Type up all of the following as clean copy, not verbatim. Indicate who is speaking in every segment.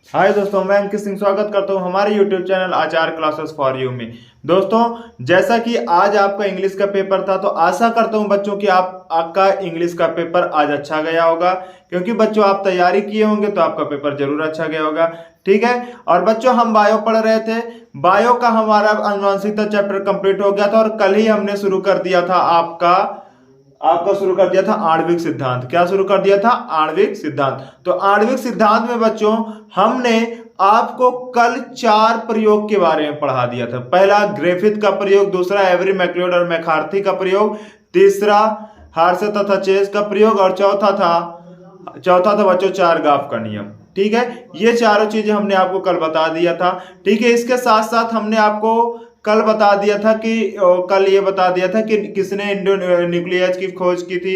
Speaker 1: हाय दोस्तों, मैं अंकित सिंह स्वागत करता हूं हमारे YouTube चैनल आचार क्लासेस फॉर यू में। दोस्तों, जैसा कि आज आपका इंग्लिश का पेपर था, तो आशा करता हूं बच्चों कि आपका इंग्लिश का पेपर आज अच्छा गया होगा। क्योंकि बच्चों आप तैयारी किए होंगे तो आपका पेपर जरूर अच्छा गया होगा। ठीक है। और बच्चों, हम बायो पढ़ रहे थे। बायो का हमारा अनुवांशिकता चैप्टर कंप्लीट हो गया था और कल ही हमने शुरू कर दिया था आपका आपका शुरू कर दिया था आणविक सिद्धांत। क्या शुरू कर दिया था? आणविक सिद्धांत। तो आणविक सिद्धांत में बच्चों हमने आपको कल 4 प्रयोग के बारे में पढ़ा दिया था। पहला ग्रिफिथ का प्रयोग, दूसरा एवरी मैक्लियोड और मैकार्थी का प्रयोग, तीसरा हार्शे तथा चेस का प्रयोग और चौथा था बच्चों चारगाफ का नियम। ठीक है, ये चारों चीजें हमने आपको कल बता दिया था। ठीक है, इसके साथ साथ हमने आपको कल ये बता दिया था कि किसने इंडो न्यूक्लियस की खोज की थी,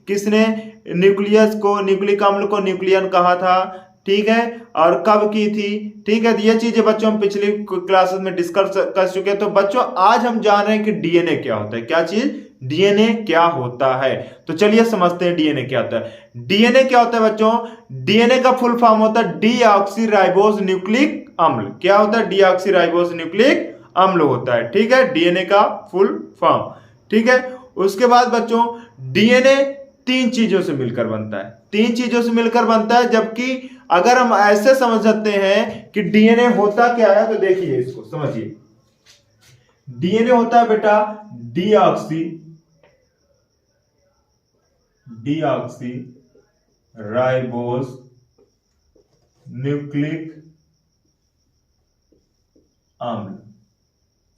Speaker 1: किसने न्यूक्लिक अम्ल को न्यूक्लियन कहा था। ठीक है, और कब की थी। ठीक है, ये चीजें बच्चों हम पिछली क्लासेस में डिस्कस कर चुके हैं। तो बच्चों आज हम जान रहे हैं कि डीएनए क्या होता है। क्या चीज? डीएनए क्या होता है। तो चलिए समझते हैं डीएनए क्या होता है। डीएनए क्या होता है बच्चों? डीएनए का फुल फॉर्म होता है डीऑक्सीराइबोस न्यूक्लिक अम्ल। क्या होता है? डीऑक्सीराइबोस न्यूक्लिक अम्ल होता है। ठीक है, डीएनए का फुल फॉर्म। ठीक है, उसके बाद बच्चों डीएनए 3 चीजों से मिलकर बनता है। 3 चीजों से मिलकर बनता है। जबकि अगर हम ऐसे समझ सकते हैं कि डीएनए होता क्या है, तो देखिए इसको समझिए। डीएनए होता है बेटा डीऑक्सी डीऑक्सी राइबोस न्यूक्लिक अम्ल।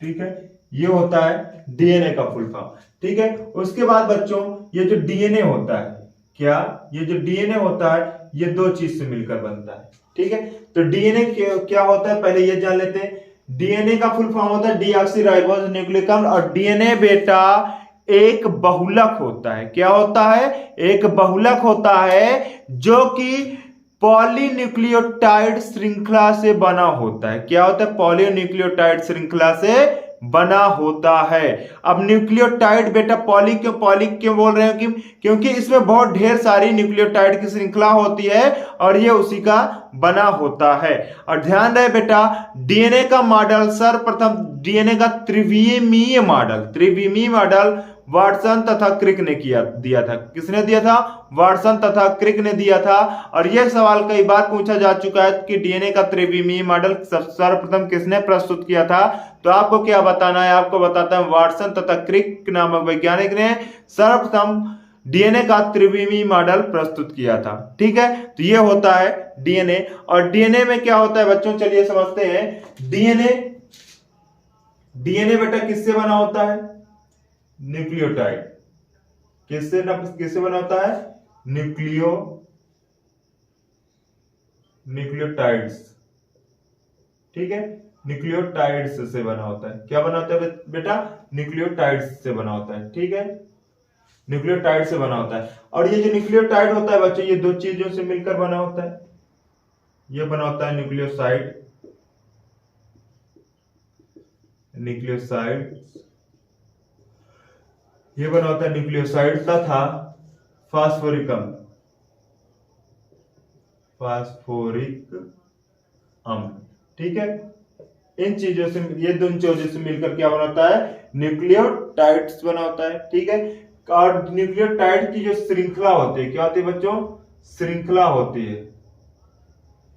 Speaker 1: ठीक है, ये होता है डीएनए का फुल फॉर्म। ठीक है, उसके बाद बच्चों ये जो डीएनए होता है, क्या ये जो डीएनए होता है ये 2 चीज से मिलकर बनता है। ठीक है, तो डीएनए क्या होता है पहले ये जान लेते हैं। डीएनए का फुल फॉर्म होता है डीऑक्सीराइबोस न्यूक्लिक अम्ल। और डीएनए बेटा एक बहुलक होता है। क्या होता है? एक बहुलक होता है जो कि पॉलीन्यूक्लियोटाइड श्रृंखला से बना होता है। क्या होता है? पॉलीन्यूक्लियोटाइड श्रृंखला से बना होता है। अब न्यूक्लियोटाइड बेटा पॉली क्यों बोल रहे हैं? क्योंकि इसमें बहुत ढेर सारी न्यूक्लियोटाइड की श्रृंखला होती है और ये उसी का बना होता है। और ध्यान रहे बेटा, डीएनए का मॉडल सर्वप्रथम डीएनए का त्रिविमीय मॉडल वाटसन तथा क्रिक ने दिया था। किसने दिया था? वाटसन तथा क्रिक ने दिया था। और यह सवाल कई बार पूछा जा चुका है कि डीएनए का त्रिविमीय मॉडल सर्वप्रथम किसने प्रस्तुत किया था। तो आपको क्या बताना है? आपको बताता है वाटसन तथा क्रिक नामक वैज्ञानिक ने सर्वप्रथम डीएनए का त्रिविमीय मॉडल प्रस्तुत किया था। ठीक है, तो ये होता है डीएनए। और डीएनए में क्या होता है बच्चों, चलिए समझते हैं। डीएनए बेटा किससे बना होता है? न्यूक्लियोटाइड। किससे बना होता है? न्यूक्लियोटाइड्स। ठीक है, न्यूक्लियोटाइड्स से बना होता है। क्या बना होता है बेटा? न्यूक्लियोटाइड्स से बना होता है। ठीक है, न्यूक्लियोटाइड से बना होता है। और ये जो न्यूक्लियोटाइड होता है बच्चों, ये 2 चीजों से मिलकर बना होता है। ये बना होता है न्यूक्लियोसाइड ये बना होता है न्यूक्लियोसाइड तथा फास्फोरिक अम्ल। ठीक है, इन चीजों से ये 2 चीजों से मिलकर क्या बनाता है? न्यूक्लियोटाइड्स बना होता है। ठीक है, और न्यूक्लियोटाइड की जो श्रृंखला होती है, क्या होती है बच्चों? श्रृंखला होती है।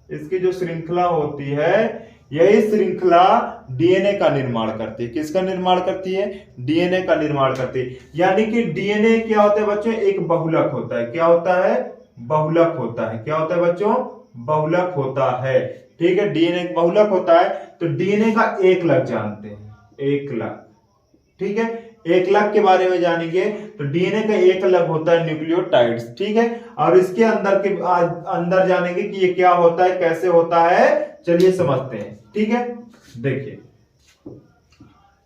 Speaker 1: इसकी जो श्रृंखला होती है, यही श्रृंखला डीएनए का निर्माण करती है। किसका निर्माण करती है? डीएनए का निर्माण करती है। यानी कि डीएनए क्या होता है बच्चों? एक बहुलक होता है। क्या होता है? बहुलक होता है। क्या होता है बच्चों? बहुलक होता है। ठीक है, डीएनए एक बहुलक होता है। तो डीएनए का एकलक जानते हैं। एकलक। ठीक है, एकलक के बारे में जानेंगे। तो डीएनए का एकलक होता है न्यूक्लियोटाइड्स। ठीक है, और इसके अंदर जानेंगे कि ये क्या होता है, कैसे होता है। चलिए समझते हैं। ठीक है, देखिए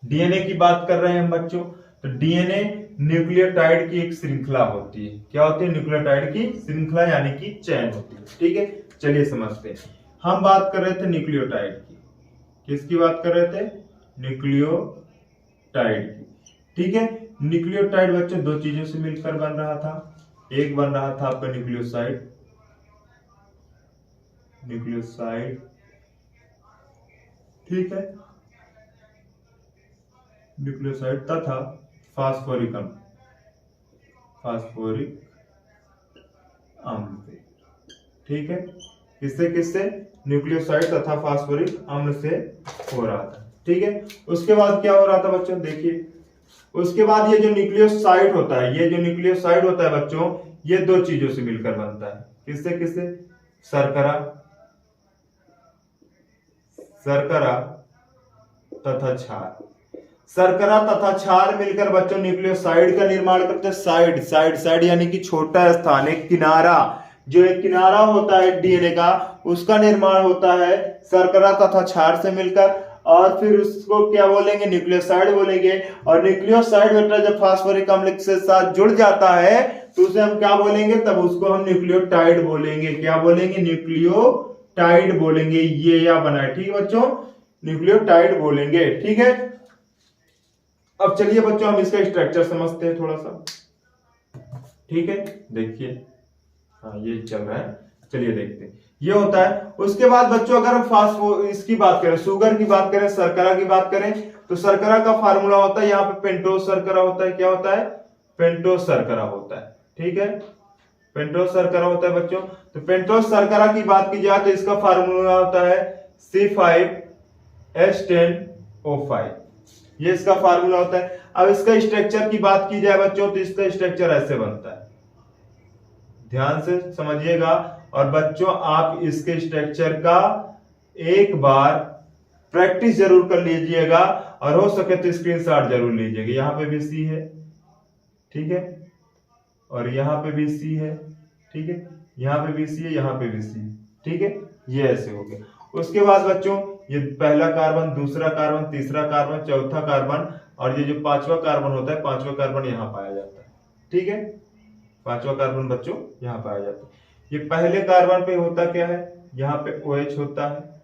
Speaker 1: डीएनए की बात कर रहे हैं हम बच्चों। तो डीएनए न्यूक्लियोटाइड की एक श्रृंखला होती है। क्या होती है? न्यूक्लियोटाइड की श्रृंखला यानी कि चैन होती है। ठीक है, चलिए समझते हैं। हम बात कर रहे थे न्यूक्लियोटाइड की। किसकी बात कर रहे थे? न्यूक्लियोटाइड की। ठीक है, न्यूक्लियोटाइड बच्चों 2 चीजों से मिलकर बन रहा था। एक बन रहा था आपका न्यूक्लियोसाइड, ठीक है, न्यूक्लियोसाइड तथा फास्फोरिक अम्ल, फास्फोरिक अम्ल, ठीक है, किससे किससे, न्यूक्लियोसाइड तथा फास्फोरिक अम्ल से हो रहा था, ठीक है। उसके बाद क्या हो रहा था बच्चों, देखिए उसके बाद ये जो न्यूक्लियोसाइड होता है, ये जो न्यूक्लियोसाइड होता है बच्चों, ये दो चीजों से मिलकर बनता है, किससे किससे, शर्करा, शर्करा तथा क्षार, शर्करा तथा क्षार मिलकर बच्चों न्यूक्लियोसाइड का निर्माण करते हैं। साइड साइड साइड यानी कि छोटा स्थान, एक किनारा, जो एक किनारा होता है डीएनए का, उसका निर्माण होता है शर्करा तथा क्षार से मिलकर, और फिर उसको क्या बोलेंगे, न्यूक्लियोसाइड बोलेंगे। और न्यूक्लियोसाइड बेटा जब फास्फोरिक अम्ल के साथ जुड़ जाता है तो उसे हम क्या बोलेंगे, तब उसको हम न्यूक्लियोटाइड बोलेंगे। क्या बोलेंगे, न्यूक्लियोटाइड बोलेंगे। ये या बना है, ठीक है बच्चों, न्यूक्लियोटाइड बोलेंगे, ठीक है। अब चलिए बच्चों हम इसका स्ट्रक्चर समझते हैं थोड़ा सा, ठीक है। देखिए हाँ ये चल रहा है, चलिए देखते हैं। ये होता है, उसके बाद बच्चों अगर हम इसकी बात करें, शुगर की बात करें, शर्करा की बात करें, तो शर्करा का फार्मूला होता है, यहाँ पे पेंटोज शर्करा होता है। क्या होता है, पेंटोज शर्करा होता है, ठीक है, पेंटोज शर्करा होता है बच्चों। तो पेंटोज शर्करा की बात की जाए तो इसका फार्मूला होता है C5H10O5, ये इसका फार्मूला होता है। अब इसका स्ट्रक्चर की बात की जाए बच्चों तो इसका स्ट्रक्चर ऐसे बनता है, ध्यान से समझिएगा। और बच्चों आप इसके स्ट्रक्चर का एक बार प्रैक्टिस जरूर कर लीजिएगा, और हो सके तो स्क्रीनशॉट जरूर लीजिएगा। यहाँ पे भी सी है, ठीक है, और यहाँ पे भी सी है, ठीक है, यहाँ पे भी सी है, यहाँ पे भी सी, ठीक है, ये ऐसे हो गया। उसके बाद बच्चों ये पहला कार्बन, दूसरा कार्बन, तीसरा कार्बन, चौथा कार्बन, और ये जो पांचवा कार्बन होता है, पांचवा कार्बन यहाँ पाया जाता है, ठीक है, पांचवा कार्बन बच्चों यहाँ पाया जाता है। ये पहले कार्बन पे होता क्या है, यहाँ पे OH होता है,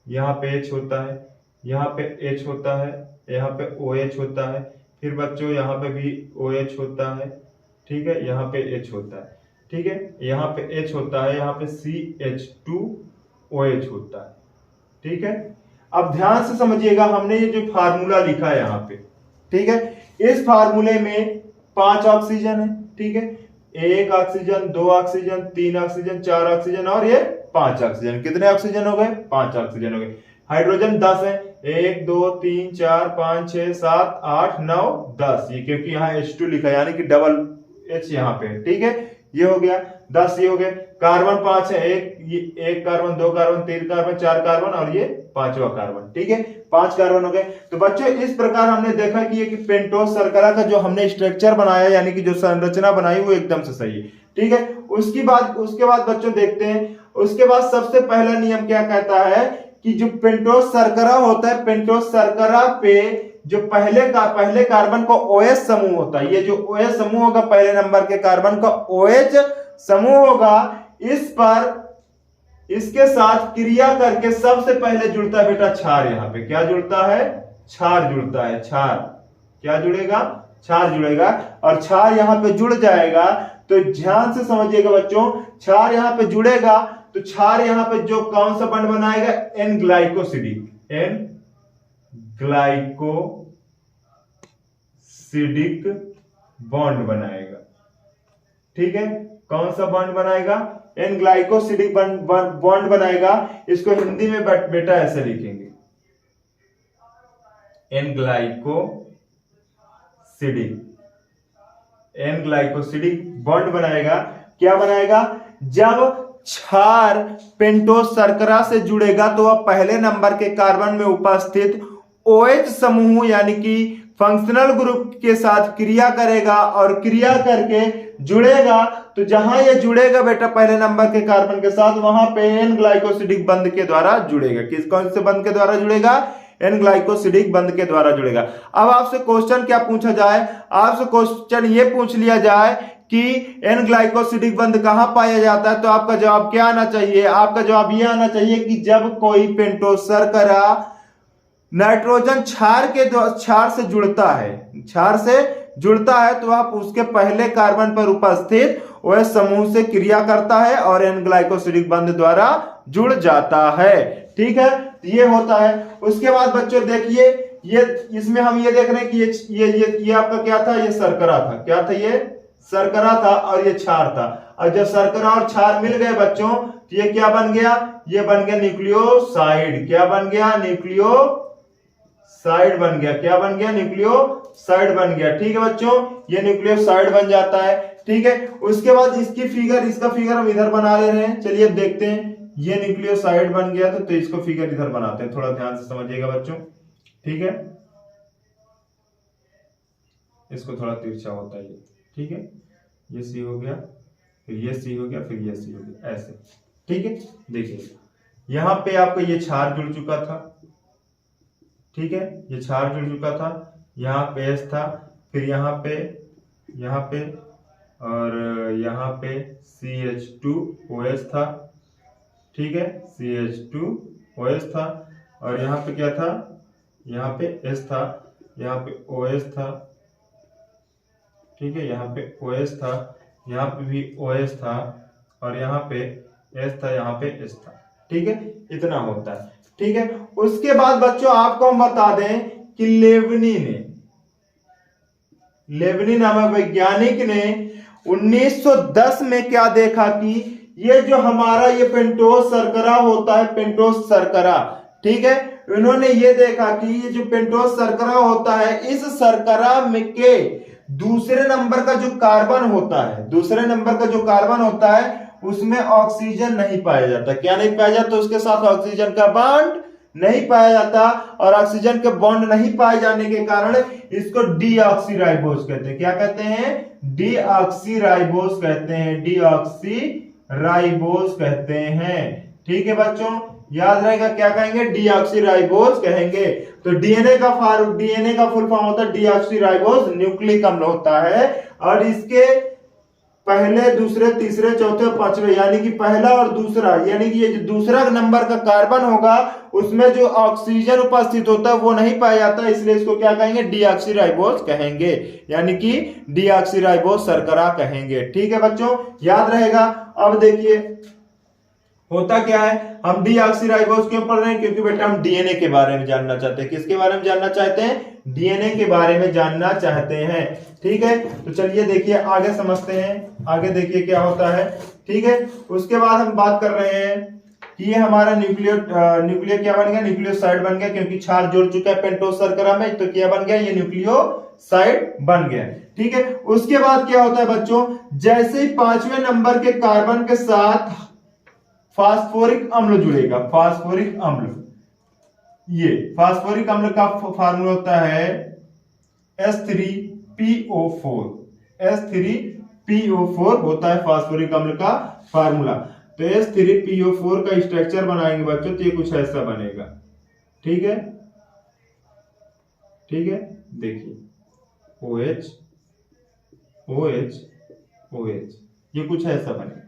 Speaker 1: यहाँ पे H होता है, यहाँ पे H होता है, यहाँ पे OH होता है, फिर बच्चों यहाँ पे भी OH होता है, ठीक है, यहाँ पे H होता है, ठीक है, यहाँ पे H होता है, यहाँ पे CH2OH होता है, ठीक है। अब ध्यान से समझिएगा, हमने ये जो फार्मूला लिखा है यहाँ पे, ठीक है, इस फार्मूले में 5 ऑक्सीजन है, ठीक है, 1 ऑक्सीजन, 2 ऑक्सीजन, 3 ऑक्सीजन, 4 ऑक्सीजन, और ये 5 ऑक्सीजन। कितने ऑक्सीजन हो गए, 5 ऑक्सीजन हो गए। हाइड्रोजन 10 है, 1 2 3 4 5 6 7 8 9 10, ये क्योंकि यहाँ H2 लिखा है यानी कि डबल H यहाँ पे, ठीक है, ये हो गया 10, ये हो गए। कार्बन 5 है, एक कार्बन, 2 कार्बन, 3 कार्बन, 4 कार्बन, और ये 5वां कार्बन, ठीक है, 5 कार्बन हो गए। तो बच्चों इस प्रकार हमने देखा कि ये कि पेंटोज शर्करा का जो हमने स्ट्रक्चर बनाया, यानी कि जो संरचना बनाई, वो एकदम से सही है, ठीक है। उसके बाद बच्चों देखते हैं, उसके बाद सबसे पहला नियम क्या कहता है कि जो पेंटोज शर्करा होता है, पेंटोज शर्करा पे जो पहले कार्बन का OH समूह होता है, ये जो OH समूह होगा, पहले नंबर के कार्बन का OH समूह होगा, इस पर इसके साथ क्रिया करके सबसे पहले जुड़ता है बेटा क्षार। यहाँ पे क्या जुड़ता है, क्षार जुड़ता है, क्षार, क्या जुड़ेगा, क्षार जुड़ेगा, और क्षार यहाँ पे जुड़ जाएगा। तो ध्यान से समझिएगा बच्चों, क्षार यहाँ पे जुड़ेगा तो क्षार यहाँ पे जो कौन सा बॉन्ड बनाएगा, N glycosidic, N glycosidic bond बनाएगा, ठीक है, कौन सा बॉन्ड बनाएगा, एन ग्लाइकोसिडिक बॉन्ड बनाएगा। इसको हिंदी में बेटा ऐसे लिखेंगे, एन ग्लाइकोसिडिक बॉन्ड बनाएगा। क्या बनाएगा, जब क्षार पेंटोज शर्करा से जुड़ेगा तो वह पहले नंबर के कार्बन में उपस्थित OH समूह यानी कि फंक्शनल ग्रुप के साथ क्रिया करेगा, और क्रिया करके जुड़ेगा। तो जहां ये जुड़ेगा बेटा पहले नंबर के कार्बन के साथ, वहां पे एन ग्लाइकोसिडिक बंध के द्वारा जुड़ेगा। किस कौन से बंध के द्वारा जुड़ेगा, एन ग्लाइकोसिडिक बंध के द्वारा जुड़ेगा। अब आपसे क्वेश्चन क्या पूछा जाए, आपसे क्वेश्चन ये पूछ लिया जाए कि एन ग्लाइकोसिडिक बंध कहां पाया जाता है, तो आपका जवाब क्या आना चाहिए, आपका जवाब ये आना चाहिए कि जब कोई पेंटोज शर्करा नाइट्रोजन क्षार से जुड़ता है, क्षार से जुड़ता है, तो आप उसके पहले कार्बन पर उपस्थित OH समूह से क्रिया करता है और N ग्लाइकोसिडिक बंध द्वारा जुड़ जाता है। ठीक है, ये होता है। उसके बाद बच्चों देखिए, ये इसमें हम ये देख रहे हैं कि ये आपका क्या था, ये शर्करा था। क्या था? ये शर्करा था और ये क्षार था। और जब शर्करा और क्षार मिल गए बच्चों तो ये क्या बन गया? ये बन गया न्यूक्लियोसाइड। क्या बन गया? न्यूक्लियोसाइड बन गया। क्या बन गया? न्यूक्लियोसाइड बन गया। ठीक है बच्चों, ये न्यूक्लियोसाइड बन जाता है। ठीक है, उसके बाद इसका फिगर हम इधर बना ले रहे हैं। चलिए अब देखते हैं, ये न्यूक्लियोसाइड बन गया तो इसको फिगर इधर बनाते हैं। थोड़ा ध्यान से समझिएगा बच्चों। ठीक है, इसको थोड़ा तिरछा होता है ये। ठीक है, ये सी हो गया, फिर ये सी हो गया, फिर ये सी हो गया, ऐसे। ठीक है, देखिए यहां पे आपको ये क्षार जुड़ चुका था। ठीक है, ये क्षार जुड़ चुका था, यहाँ पे एस था, फिर यहाँ पे और यहाँ पे CH2OH था। ठीक है, CH2OH था और यहाँ पे क्या था? यहाँ पे S था, यहाँ पे OH था। ठीक है, यहाँ पे OH था, यहाँ पे भी OH था और यहाँ पे S था, यहाँ पे S था। ठीक है, इतना होता है। ठीक है, उसके बाद बच्चों आपको हम बता दें कि लेवनी नामक वैज्ञानिक ने 1910 में क्या देखा कि ये जो हमारा ये पेंटोस शर्करा होता है, पेंटोस शर्करा। ठीक है, इन्होंने ये देखा कि ये जो पेंटोस शर्करा होता है, इस शर्करा में के दूसरे नंबर का जो कार्बन होता है उसमें ऑक्सीजन नहीं पाया जाता। क्या नहीं पाया जाता? उसके साथ ऑक्सीजन का बॉन्ड नहीं पाया जाता और ऑक्सीजन के बॉन्ड नहीं पाए जाने के कारण इसको डीऑक्सीराइबोज कहते हैं। क्या कहते हैं? डीऑक्सीराइबोज कहते हैं। डीऑक्सीराइबोज कहते हैं। ठीक है बच्चों, याद रहेगा क्या कहेंगे? डीऑक्सीराइबोज कहेंगे। तो डीएनए का फुल फॉर्म होता है डीऑक्सीराइबोज न्यूक्लिक अम्ल होता है और इसके पहले, दूसरे, तीसरे, चौथे, पांचवे यानी कि पहला और दूसरा, यानी कि ये जो दूसरा नंबर का कार्बन होगा उसमें जो ऑक्सीजन उपस्थित होता है वो नहीं पाया जाता, इसलिए इसको क्या कहेंगे? डीऑक्सीराइबोज कहेंगे, यानी कि डीऑक्सीराइबोज शर्करा कहेंगे। ठीक है बच्चों, याद रहेगा। अब देखिए होता क्या है, हम डीऑक्सीराइबोज क्यों पढ़ रहे हैं? क्योंकि बेटा हम डीएनए के बारे में जानना चाहते हैं। किसके बारे में जानना चाहते हैं? डीएनए के बारे में जानना चाहते हैं। ठीक है, तो चलिए देखिए आगे समझते हैं। आगे देखिए क्या होता है। ठीक है, उसके बाद हम बात कर रहे हैं कि ये हमारा न्यूक्लियो क्या बन गया? न्यूक्लियोसाइड बन गया, क्योंकि क्षार जुड़ चुका है पेंटोस शर्करा में, तो क्या बन गया? ये न्यूक्लियोसाइड बन गया। ठीक है, उसके बाद क्या होता है बच्चों? जैसे ही 5वें नंबर के कार्बन के साथ फास्फोरिक अम्ल जुड़ेगा, फास्फोरिक अम्ल, ये फास्फोरिक अम्ल का फार्मूला होता है H3PO4। H3PO4 होता है फास्फोरिक अम्ल का फार्मूला। तो H3PO4 का स्ट्रक्चर बनाएंगे बच्चों तो ये कुछ ऐसा बनेगा। ठीक है, देखिए OH OH OH, ये कुछ ऐसा बनेगा।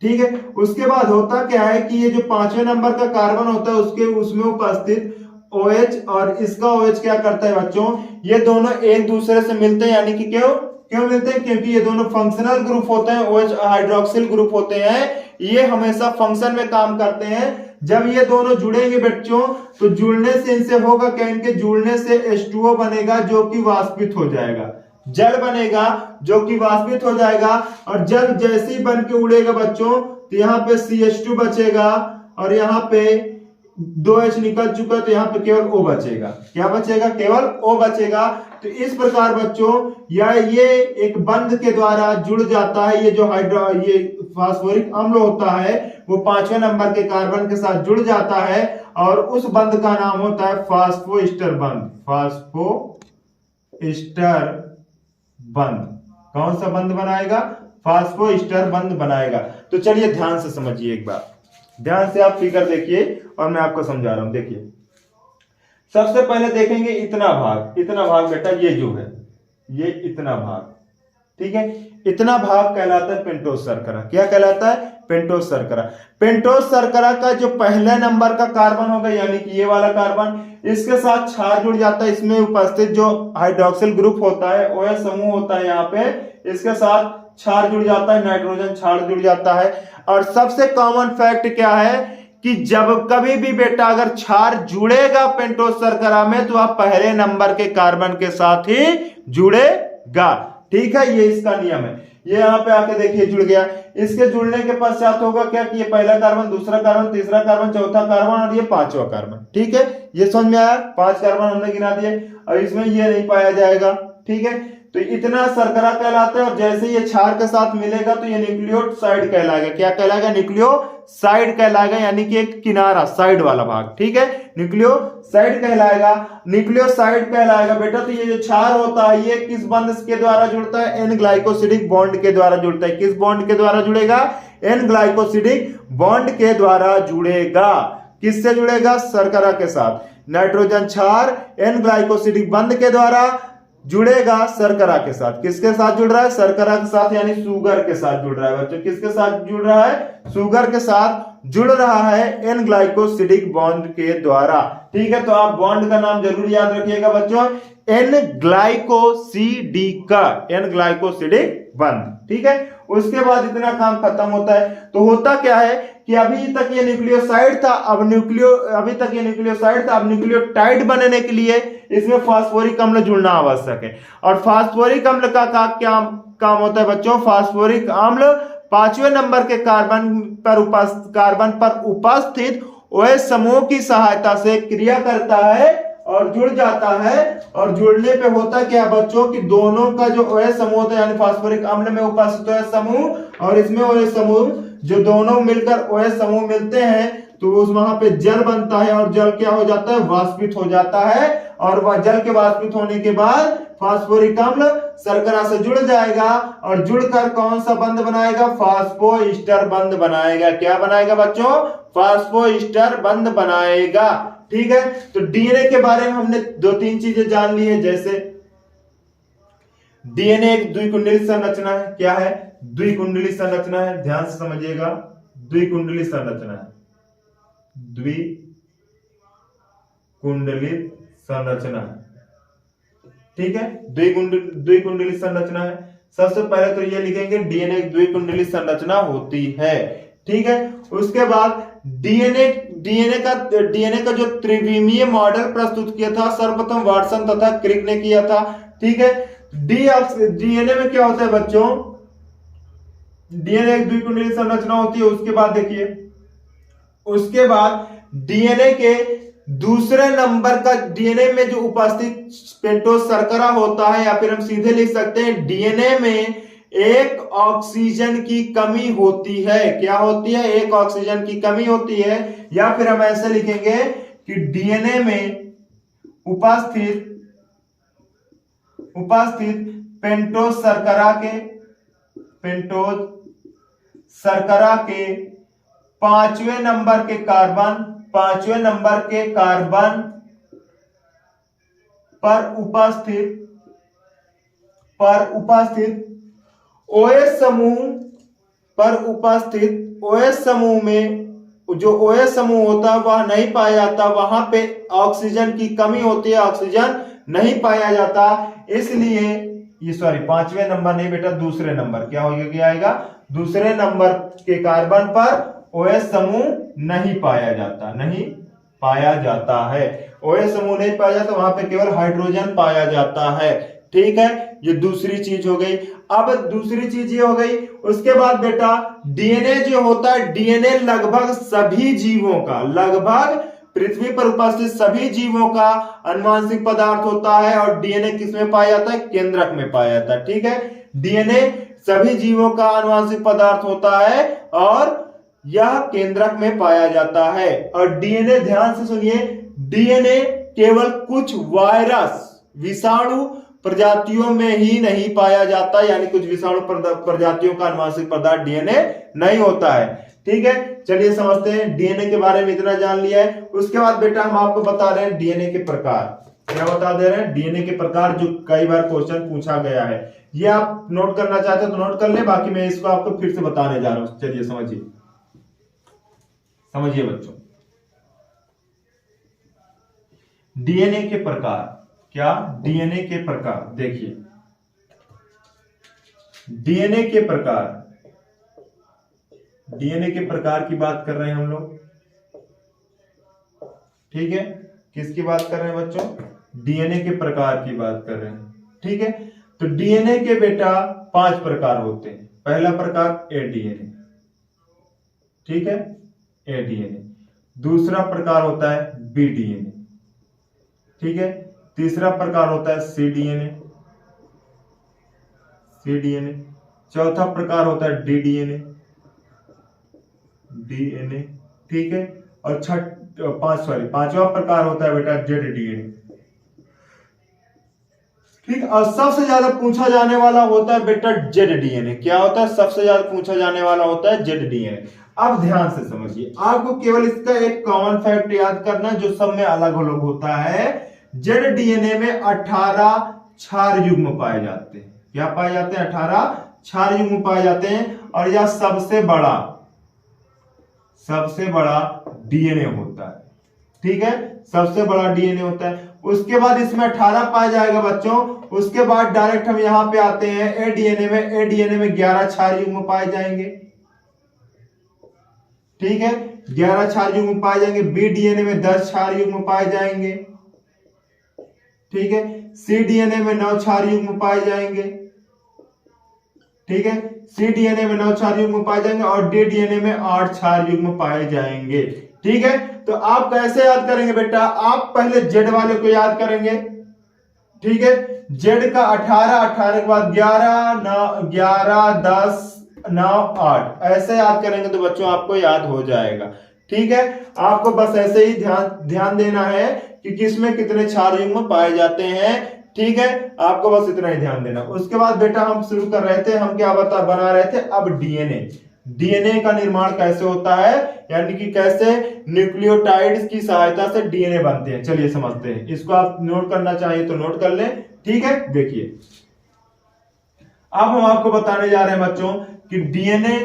Speaker 1: ठीक है, उसके बाद होता क्या है कि ये जो 5वें नंबर का कार्बन होता है उसमें उपस्थित OH और इसका OH क्या करता है बच्चों? ये दोनों एक दूसरे से मिलते हैं, यानी कि क्यों मिलते हैं? क्योंकि ये दोनों फंक्शनल ग्रुप होते हैं, OH हाइड्रोक्सिल ग्रुप होते हैं। ये हमेशा फंक्शन में काम करते हैं। जब ये दोनों जुड़ेंगे बच्चों तो जुड़ने से इनसे होगा क्या? इनके जुड़ने से H2O बनेगा जो कि वाष्पित हो जाएगा, जल बनेगा जो कि वाष्पित हो जाएगा। और जब जैसे ही बन के उड़ेगा बच्चों तो यहाँ पे CH2 बचेगा और यहाँ पे 2H निकल चुका तो यहाँ पे केवल O बचेगा। क्या बचेगा? केवल O बचेगा। तो इस प्रकार बच्चों ये एक बंध के द्वारा जुड़ जाता है। ये जो ये फास्फोरिक अम्ल होता है वो 5वें नंबर के कार्बन के साथ जुड़ जाता है और उस बंध का नाम होता है फास्फोएस्टर बंध। फास्फोएस्टर बंध कौन सा बंध बनाएगा? फास्फोएस्टर बंध बनाएगा। तो चलिए ध्यान से समझिए, एक बार ध्यान से आप फिगर देखिए और मैं आपको समझा रहा हूं। देखिए सबसे पहले देखेंगे इतना भाग बेटा, ये जो है ये इतना भाग। ठीक है, इतना भाग कहलाता है पेंटोस शर्करा। क्या कहलाता है? पेंटोस शर्करा। पेंटोस शर्करा का जो पहले नंबर का कार्बन होगा यानी कि ये वाला कार्बन, इसके साथ क्षार जुड़ जाता है। इसमें उपस्थित जो हाइड्रोक्सिल ग्रुप होता है, OH समूह होता है यहाँ पे, इसके साथ क्षार जुड़ जाता है, नाइट्रोजन क्षार जुड़ जाता है। और सबसे कॉमन फैक्ट क्या है कि जब कभी भी बेटा अगर क्षार जुड़ेगा पेंटोज शर्करा में तो आप पहले नंबर के कार्बन के साथ ही जुड़ेगा। ठीक है, ये इसका नियम है। ये यहाँ पे आके देखिए जुड़ गया। इसके जुड़ने के पश्चात होगा क्या कि ये पहला कार्बन, दूसरा कार्बन, तीसरा कार्बन, चौथा कार्बन और ये पांचवा कार्बन। ठीक है, ये समझ में आया? 5 कार्बन हमने गिना दिए और इसमें ये नहीं पाया जाएगा। ठीक है, तो इतना शर्करा कहलाता है। और जैसे ये क्षार के साथ मिलेगा तो ये न्यूक्लियोसाइड कहलाएगा। क्या कहलाएगा? न्यूक्लियोसाइड कहलाएगा, यानी कि एक किनारा, साइड वाला भाग। ठीक है, न्यूक्लियोसाइड कहलाएगा, न्यूक्लियोसाइड कहलाएगा बेटा। तो ये जो क्षार होता है ये किस बंध के द्वारा जुड़ता है? एन ग्लाइकोसिडिक बॉन्ड के द्वारा जुड़ता है। किस बॉन्ड के द्वारा जुड़ेगा? एन ग्लाइकोसिडिक बॉन्ड के द्वारा जुड़ेगा। किससे जुड़ेगा? शर्करा के साथ। नाइट्रोजन क्षार एन ग्लाइकोसिडिक बंध के द्वारा जुड़ेगा शर्करा के साथ। किसके साथ जुड़ रहा है? शर्करा के साथ, यानी शुगर के साथ जुड़ रहा है बच्चों। किसके साथ जुड़ रहा है? शुगर के साथ जुड़ रहा है एन ग्लाइकोसिडिक बॉन्ड के द्वारा। ठीक है, तो आप बॉन्ड का नाम जरूर याद रखिएगा बच्चों, N glycosidic, N glycosidic bond. ठीक है, उसके बाद इतना काम खत्म होता है। तो होता क्या है कि अभी तक ये न्यूक्लियोसाइड था, अब न्यूक्लियोटाइड बनने के लिए इसमें फास्फोरिक अम्ल जुड़ना आवश्यक है। और फास्फोरिक अम्ल का क्या काम होता है बच्चों? फास्फोरिक अम्ल 5वें नंबर के कार्बन पर उपस्थित OH समूह की सहायता से क्रिया करता है और जुड़ जाता है। और जुड़ने पे होता क्या बच्चों कि दोनों का जो OH समूह होता है, यानी फास्फोरिक अम्ल में उपस्थित OH समूह और इसमें OH समूह, जो दोनों मिलकर OH समूह मिलते हैं तो उस वहां पे जल बनता है। और जल क्या हो जाता है? वाष्पित हो जाता है। और वह जल के वाष्पित होने के बाद फास्फोरिक अम्ल शर्करा से जुड़ जाएगा और जुड़कर कौन सा बंध बनाएगा? फास्फोईस्टर बंध बनाएगा। क्या बनाएगा बच्चों? फास्फोईस्टर बंध बनाएगा। ठीक है, तो डीएनए के बारे में हमने 2-3 चीजें जान ली है। जैसे डीएनए एक द्विकुंडली संरचना है। क्या है? द्विकुंडली संरचना है। ध्यान से समझिएगा, द्विकुंडली संरचना है, द्विकुंडली संरचना है। ठीक है, द्विकुंडली संरचना है। सबसे पहले तो ये लिखेंगे डीएनए द्विकुंडली संरचना होती है। ठीक है, उसके बाद डीएनए का जो त्रिविमीय मॉडल प्रस्तुत किया था सर्वप्रथम वाटसन तथा क्रिक ने किया था। ठीक है, डीएनए में क्या होता है बच्चों? डीएनए एक द्विकुंडली संरचना होती है। उसके बाद देखिए, उसके बाद डीएनए के दूसरे नंबर का, डीएनए में जो उपस्थित पेंटोज शर्करा होता है, या फिर हम सीधे लिख सकते हैं डीएनए में एक ऑक्सीजन की कमी होती है। क्या होती है? एक ऑक्सीजन की कमी होती है। या फिर हम ऐसे लिखेंगे कि डीएनए में उपस्थित पेंटोज शर्करा के 5वें नंबर के कार्बन पर उपस्थित OH समूह में जो OH समूह होता है वह नहीं पाया जाता। वहां पे ऑक्सीजन की कमी होती है, ऑक्सीजन नहीं पाया जाता। इसलिए ये 5वें नंबर नहीं बेटा, दूसरे नंबर। क्या हो गया? आएगा दूसरे नंबर के कार्बन पर OH समूह नहीं पाया जाता है। OH समूह नहीं पाया जाता, वहां पे केवल हाइड्रोजन पाया जाता है। ठीक है, ये दूसरी चीज हो गई। अब दूसरी चीज ये हो गई। उसके बाद बेटा डीएनए जो होता है, डीएनए लगभग सभी जीवों का, लगभग पृथ्वी पर उपस्थित सभी जीवों का अनुवांशिक पदार्थ होता है। और डीएनए किसमें पाया जाता है? केंद्रक में पाया जाता है। ठीक है, डीएनए सभी जीवों का अनुवांशिक पदार्थ होता है और यह केंद्रक में पाया जाता है। और डीएनए, ध्यान से सुनिए, डीएनए केवल कुछ वायरस, विषाणु प्रजातियों में ही नहीं पाया जाता, यानी कुछ विषाणु प्रजातियों का अनुवांशिक पदार्थ डीएनए नहीं होता है। ठीक है, चलिए समझते हैं। डीएनए के बारे में इतना जान लिया है। उसके बाद बेटा हम आपको बता रहे हैं डीएनए के प्रकार। क्या बता दे रहे हैं? डीएनए के प्रकार, जो कई बार क्वेश्चन पूछा गया है। ये आप नोट करना चाहते हो तो नोट कर ले, बाकी मैं इसको आपको फिर से बताने जा रहा हूं। चलिए समझिए बच्चों, डीएनए के प्रकार। क्या? डीएनए के प्रकार। देखिए, डीएनए के प्रकार, डीएनए के प्रकार की बात कर रहे हैं हम लोग, ठीक है। किसकी बात कर रहे हैं बच्चों? डीएनए के प्रकार की बात कर रहे हैं, ठीक है। तो डीएनए के बेटा 5 प्रकार होते हैं। पहला प्रकार एडीएनए, ठीक है, एडीएनए। दूसरा प्रकार होता है बीडीएनए, ठीक है। तीसरा प्रकार होता है सीडीएनए, सीडीएनए। चौथा प्रकार होता है डीडीएनए, डीएनए, ठीक है। और पांचवा प्रकार होता है बेटा जेडडीएनए, ठीक। और सबसे ज्यादा पूछा जाने वाला होता है बेटा जेडडीएनए। क्या होता है? सबसे ज्यादा पूछा जाने वाला होता है जेडडीएनए। अब ध्यान से समझिए, आपको केवल इसका एक कॉमन फैक्ट याद करना है जो सब में अलग अलग होता है। जेडडीएनए में 18 क्षार युग्म पाए जाते हैं। क्या पाए जाते हैं? 18 क्षार युग्म पाए जाते हैं। और यह सबसे बड़ा डीएनए होता है, ठीक है, सबसे बड़ा डीएनए होता है। उसके बाद इसमें 18 पाया जाएगा बच्चों। उसके बाद डायरेक्ट हम यहां पे आते हैं एडीएनए में। एडीएनए में 11 क्षार युग्म पाए जाएंगे, ठीक है, 11 क्षार युग्म पाए जाएंगे। बीडीएनए में 10 क्षार युग्म पाए जाएंगे, ठीक है। सीडीएनए में 9 क्षार युग्म पाए जाएंगे, ठीक है। सीडीएनए में 9 क्षार युग्म पाए जाएंगे और डीडीएनए में 8 क्षार युग्म पाए जाएंगे, ठीक है। तो आप कैसे याद करेंगे बेटा? आप पहले जेड वाले को याद करेंगे, ठीक है। जेड का 18 के बाद 11 10 9 8 ऐसे याद करेंगे तो बच्चों आपको याद हो जाएगा, ठीक है। आपको बस ऐसे ही ध्यान देना है कि किसमें कितने क्षार युग्म पाए जाते हैं, ठीक है। आपको बस इतना ही ध्यान देना। उसके बाद बेटा हम शुरू कर रहे थे, हम क्या बना रहे थे अब डीएनए। डीएनए का निर्माण कैसे होता है, यानी कि कैसे न्यूक्लियोटाइड्स की सहायता से डीएनए बनते हैं, चलिए समझते हैं। इसको आप नोट करना चाहिए तो नोट कर लें, ठीक है। देखिए अब हम आपको बताने जा रहे हैं बच्चों कि डीएनए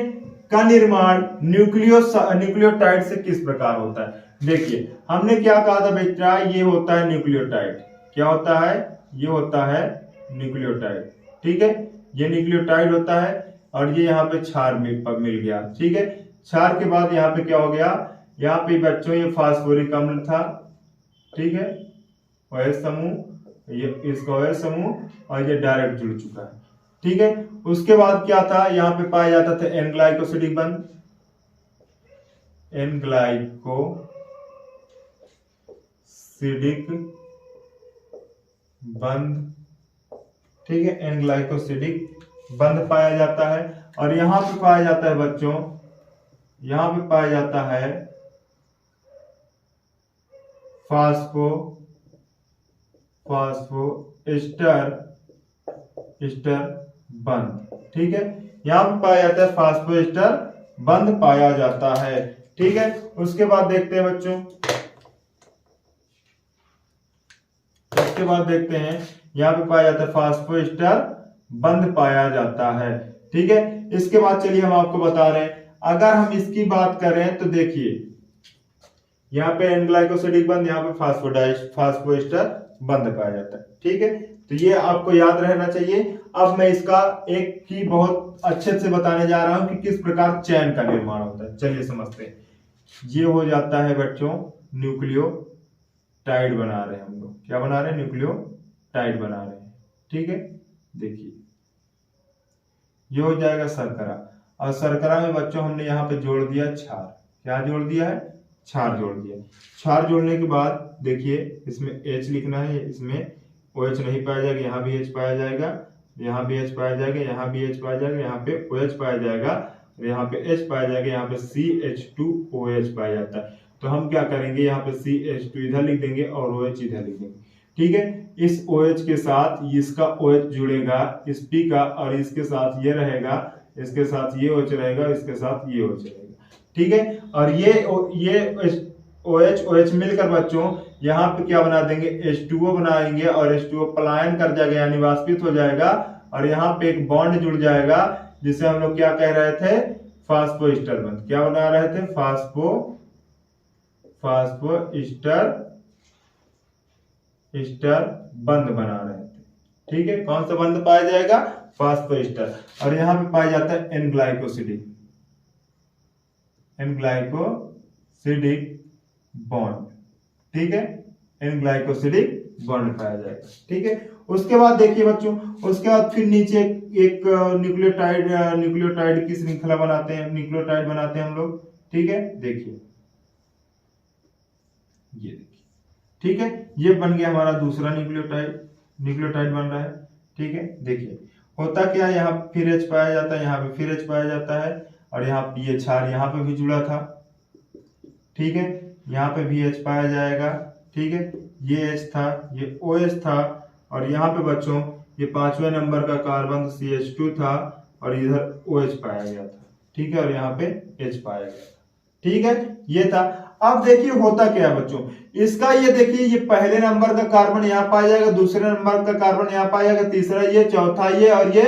Speaker 1: का निर्माण न्यूक्लियोटाइड से किस प्रकार होता है। देखिए हमने क्या कहा था बेटा, ये होता है न्यूक्लियोटाइड। क्या होता है? ये होता है न्यूक्लियोटाइड, ठीक है। ये न्यूक्लियोटाइड होता है और ये यहाँ पे क्षार मिल गया, ठीक है। क्षार के बाद यहाँ पे क्या हो गया? यहाँ पे बच्चों ये फास्फोरिक अम्ल था, ठीक है, OH समूह, ये इसका OH समूह और ये डायरेक्ट जुड़ चुका है, ठीक है। उसके बाद क्या था? यहाँ पे पाया जाता था एन ग्लाइकोसिडिक बंध, एन ग्लाइकोसिडिक बंध, ठीक है, एन ग्लाइकोसिडिक बंध पाया जाता है। और यहां पे पाया जाता है बच्चों, यहां पे पाया जाता है फास्फोएस्टर बंध, ठीक है। यहां पे पाया जाता है फास्फोएस्टर बंध पाया जाता है, ठीक है। उसके बाद देखते हैं बच्चों, उसके बाद देखते हैं यहां पे पाया जाता है फास्फोएस्टर बंध पाया जाता है, ठीक है। इसके बाद चलिए हम आपको बता रहे हैं, अगर हम इसकी बात करें तो देखिए यहाँ पे एन ग्लाइकोसिडिक बंध, यहाँ पे फास्फोएस्टर बंध पाया जाता है, ठीक है। तो ये आपको याद रहना चाहिए। अब मैं इसका एक ही बहुत अच्छे से बताने जा रहा हूं कि किस प्रकार चैन का निर्माण होता है, चलिए समझते हैं। ये हो जाता है बच्चों न्यूक्लियोटाइड बना रहे हैं हम लोग। क्या बना रहे हैं? न्यूक्लियोटाइड बना रहे हैं, ठीक है। देखिए ये हो जाएगा शर्करा, और शर्करा में बच्चों हमने यहाँ पे जोड़ दिया क्षार। क्या जोड़ दिया है? क्षार जोड़ दिया। क्षार जोड़ने के बाद देखिए इसमें H लिखना है, इसमें OH नहीं पाया जाएगा, यहाँ भी H पाया जाएगा, यहाँ भी H पाया जाएगा, यहाँ भी H पाया जाएगा, यहाँ पे OH पाया जाएगा, यहाँ पे H पाया जाएगा, यहाँ पे CH2OH पाया जाता है। तो हम क्या करेंगे, यहाँ पे CH2 इधर लिख देंगे और OH इधर लिख देंगे, ठीक है। इस OH के साथ इसका OH जुड़ेगा इस P का, और इसके साथ ये रहेगा, इसके साथ ये OH रहेगा, इसके साथ ये OH रहेगा, ठीक है। और ये OH मिलकर बच्चों यहाँ पे क्या बना देंगे? H2O बनाएंगे, और H2O पलायन कर जाएगा यानी वाष्पित हो जाएगा, और यहाँ पे एक बॉन्ड जुड़ जाएगा जिसे हम लोग क्या कह रहे थे? फास्फोएस्टर बंध। क्या बना रहे थे? फास्फोएस्टर बंध बना रहे थे, ठीक है। कौन सा बंध पाया जाएगा? फास्फोएस्टर, और यहाँ पे पाया जाता है एन ग्लाइकोसिडिक बॉन्ड। ठीक है, एन ग्लाइकोसिडिक बॉन्ड पाया जाएगा। ठीक है, उसके बाद देखिए बच्चों, उसके बाद फिर नीचे एक न्यूक्लियोटाइड की श्रृंखला बनाते हैं, न्यूक्लियोटाइड बनाते हैं हम लोग। ठीक है, देखिए ये देखिए। ठीक है, ये बन गया हमारा दूसरा न्यूक्लियोटाइड बन रहा है। ठीक है, देखिए होता क्या है, यहाँ फिर H पाया जाता है, यहाँ पे फिर H पाया जाता है, और यहाँ ये क्षार यहाँ पे भी जुड़ा था। ठीक है, यहाँ पे भी H पाया जाएगा। ठीक है, ये H था, ये OH था, और यहाँ पे बच्चों ये 5वें नंबर का कार्बन CH2 था, और इधर OH पाया गया था। ठीक है, और यहाँ पे H पाया गया था। ठीक है, ये था। अब देखिए होता क्या है बच्चों, इसका ये देखिए, ये पहले नंबर का कार्बन यहाँ पाया जाएगा, दूसरे नंबर का कार्बन यहाँ पाया जाएगा, तीसरा ये, चौथा ये, और ये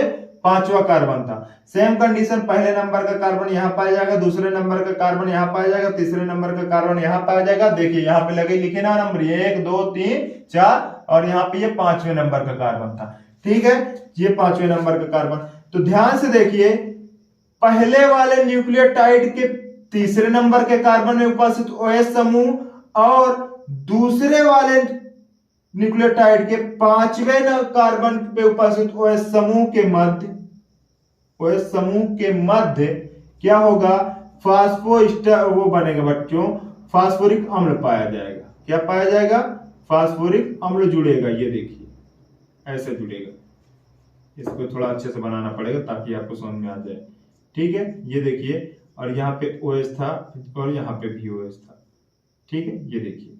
Speaker 1: 5वां कार्बन था। सेम कंडीशन, पहले नंबर का कार्बन यहाँ पाया जाएगा, दूसरे नंबर का कार्बन यहाँ पाया जाएगा, तीसरे नंबर का कार्बन यहाँ पाया जाएगा। देखिए यहाँ पे लगे लिखे ना नंबर 1 2 3 4, और यहाँ पे ये 5वें नंबर का कार्बन था। ठीक है, ये 5वें नंबर का कार्बन। तो ध्यान से देखिए, पहले वाले न्यूक्लियोटाइड के तीसरे नंबर के कार्बन में उपस्थित OH समूह और दूसरे वाले न्यूक्लियोटाइड के 5वें कार्बन पे उपस्थित OH समूह के मध्य क्या होगा, फास्फोएस्टर वो बनेगा बच्चों, फास्फोरिक अम्ल पाया जाएगा। क्या पाया जाएगा, फास्फोरिक अम्ल जुड़ेगा। ये देखिए ऐसे जुड़ेगा, इसको थोड़ा अच्छे से बनाना पड़ेगा ताकि आपको समझ में आ जाए। ठीक है, ये देखिए, और यहाँ पे OH था, और यहाँ पे भी OH था। ठीक है, ये देखिए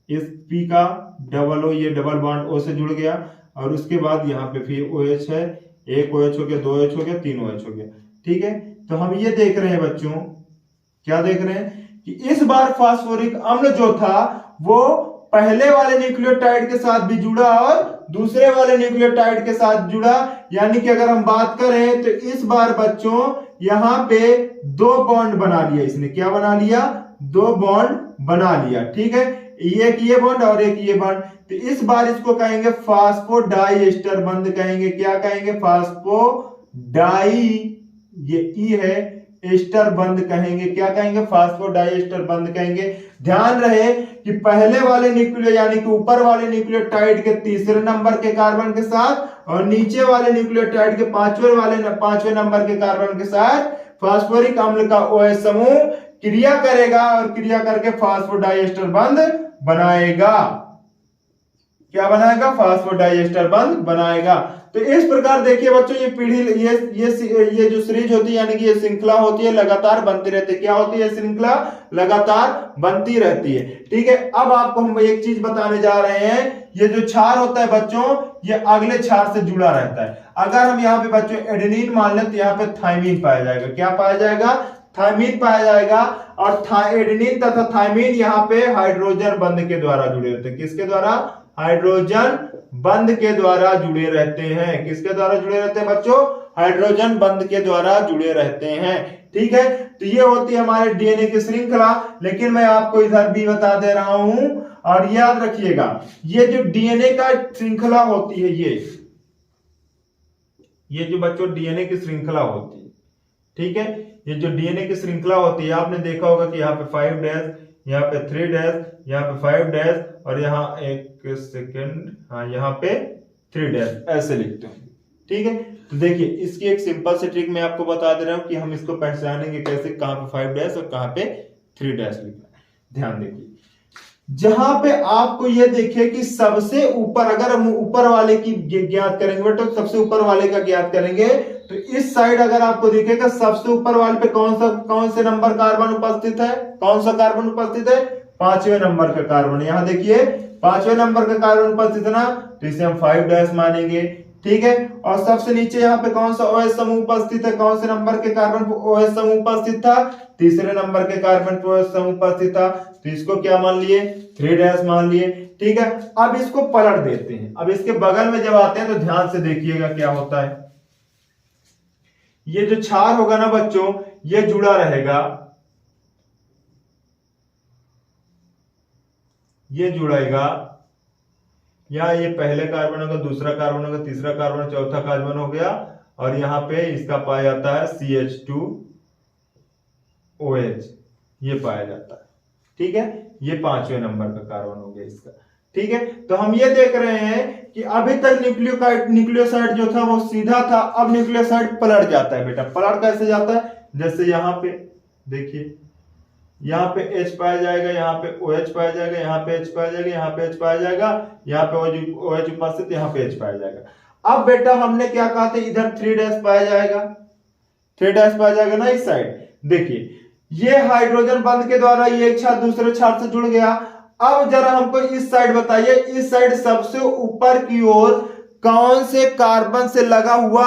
Speaker 1: इस P का डबल O, ये डबल बॉन्ड O से जुड़ गया, और उसके बाद यहाँ पे फिर OH है, एक OH हो गया, 2 OH हो गया, 3 OH हो गया। ठीक है, तो हम ये देख रहे हैं बच्चों, क्या देख रहे हैं कि इस बार फास्फोरिक अम्ल जो था वो पहले वाले न्यूक्लियोटाइड के साथ भी जुड़ा और दूसरे वाले न्यूक्लियोटाइड के साथ जुड़ा। यानी कि अगर हम बात करें तो इस बार बच्चों यहां पे 2 बॉन्ड बना लिया इसने। क्या बना लिया, 2 बॉन्ड बना लिया। ठीक है, एक ये बॉन्ड और एक ये बॉन्ड। तो इस बार इसको कहेंगे फास्फोडाइएस्टर बंध कहेंगे। क्या कहेंगे, फास्फोडाई, ये ई है, एस्टर बंद कहेंगे। क्या कहेंगे, फास्फोडाइएस्टर बंद कहेंगे। ध्यान रहे कि पहले वाले न्यूक्लियो यानी कि ऊपर वाले न्यूक्लियोटाइड के तीसरे नंबर के कार्बन के साथ और नीचे वाले न्यूक्लियोटाइड के 5वें नंबर के कार्बन के साथ फास्फोरिक अम्ल का OH समूह क्रिया करेगा और क्रिया करके फास्फोडाइएस्टर बंध बनाएगा। क्या बनाएगा, फास्फोडाइएस्टर बंध बनाएगा। तो इस प्रकार देखिए बच्चों, ये पीढ़ी ये जो सीरीज होती है यानी कि ये श्रृंखला होती है, लगातार बनती रहती है। क्या होती है, श्रृंखला लगातार बनती रहती है। ठीक है, अब आपको हम एक चीज बताने जा रहे हैं, ये जो क्षार होता है बच्चों, ये अगले क्षार से जुड़ा रहता है। अगर हम यहाँ पे बच्चों एडेनिन मान लें तो यहाँ पे थाइमीन पाया जाएगा। क्या पाया जाएगा, थाइमीन पाया जाएगा। और एडेनिन तथा थाइमीन यहाँ पे हाइड्रोजन बंध के द्वारा जुड़े रहते हैं। किसके द्वारा, हाइड्रोजन बंध के द्वारा जुड़े रहते हैं। किसके द्वारा जुड़े रहते हैं बच्चों, हाइड्रोजन बंध के द्वारा जुड़े रहते हैं। ठीक है, तो ये होती है हमारे डीएनए की श्रृंखला। लेकिन मैं आपको इधर भी बता दे रहा हूं, और याद रखिएगा, ये जो डीएनए का श्रृंखला होती है, ये जो बच्चों डीएनए की श्रृंखला होती है, ठीक है, ये जो डीएनए की श्रृंखला होती है, आपने देखा होगा कि यहाँ पे 5 डैश, यहाँ पे 3 डैश, यहाँ पे 5 डैश, और यहाँ एक सेकेंड, हाँ यहाँ पे 3 डैश, ऐसे लिखते हैं। ठीक है, तो देखिए इसकी एक सिंपल सी ट्रिक मैं आपको बता दे रहा हूं कि हम इसको पहचानेंगे कैसे, कहां पे 5 डैश और कहां पे 3 डैश लिखना है। ध्यान देखिए, जहां पे आपको ये देखिए कि सबसे ऊपर, अगर हम ऊपर वाले की ज्ञात करेंगे बेटा, तो सबसे ऊपर वाले का ज्ञात करेंगे, तो इस साइड अगर आपको दिखेगा सबसे ऊपर वाले पे कौन से नंबर कार्बन उपस्थित है, कौन सा कार्बन उपस्थित है, 5वें नंबर का कार्बन। यहां देखिए 5वें नंबर का कार्बन उपस्थित है ना, तो इसे हम 5 डैश मानेंगे। ठीक है, और सबसे नीचे यहाँ पे कौन सा OH समूह उपस्थित है, कौन से नंबर के कार्बन पर OH समूह उपस्थित था, तीसरे नंबर के कार्बन पर OH समूह उपस्थित था, तो इसको क्या मान लिए, 3 डैश मान लिए। ठीक है, अब इसको पलट देते हैं। अब इसके बगल में जब आते हैं तो ध्यान से देखिएगा क्या होता है। ये जो क्षार होगा ना बच्चों, ये जुड़ा रहेगा, ये जुड़ेगा, या ये पहले कार्बन होगा, दूसरा कार्बन होगा, तीसरा कार्बन, चौथा कार्बन हो गया, और यहाँ पे इसका पाया जाता है CH2OH, ये पाया जाता है। ठीक है, ये 5वें नंबर का कार्बन हो गया इसका। ठीक है, तो हम ये देख रहे हैं कि अभी तक न्यूक्लियोसाइड जो था वो सीधा था, अब न्यूक्लियोसाइड पलट जाता है बेटा। पलट कैसे जाता है? जैसे यहाँ पे देखिए, यहाँ पे H पाया जाएगा, यहाँ पे OH पाया जाएगा, यहाँ पे H पाया जाएगा, यहाँ पे H पाया जाएगा, यहाँ पे OH उपस्थित, यहाँ पे H पाया जाएगा। अब बेटा हमने क्या कहा था, इधर 3' पाया जाएगा, 3' पाया जाएगा ना इस साइड। देखिए ये हाइड्रोजन बंध के द्वारा ये एक क्षार दूसरे क्षार से जुड़ गया। अब जरा हमको इस साइड बताइए, इस साइड सबसे ऊपर की ओर कौन से कार्बन से लगा हुआ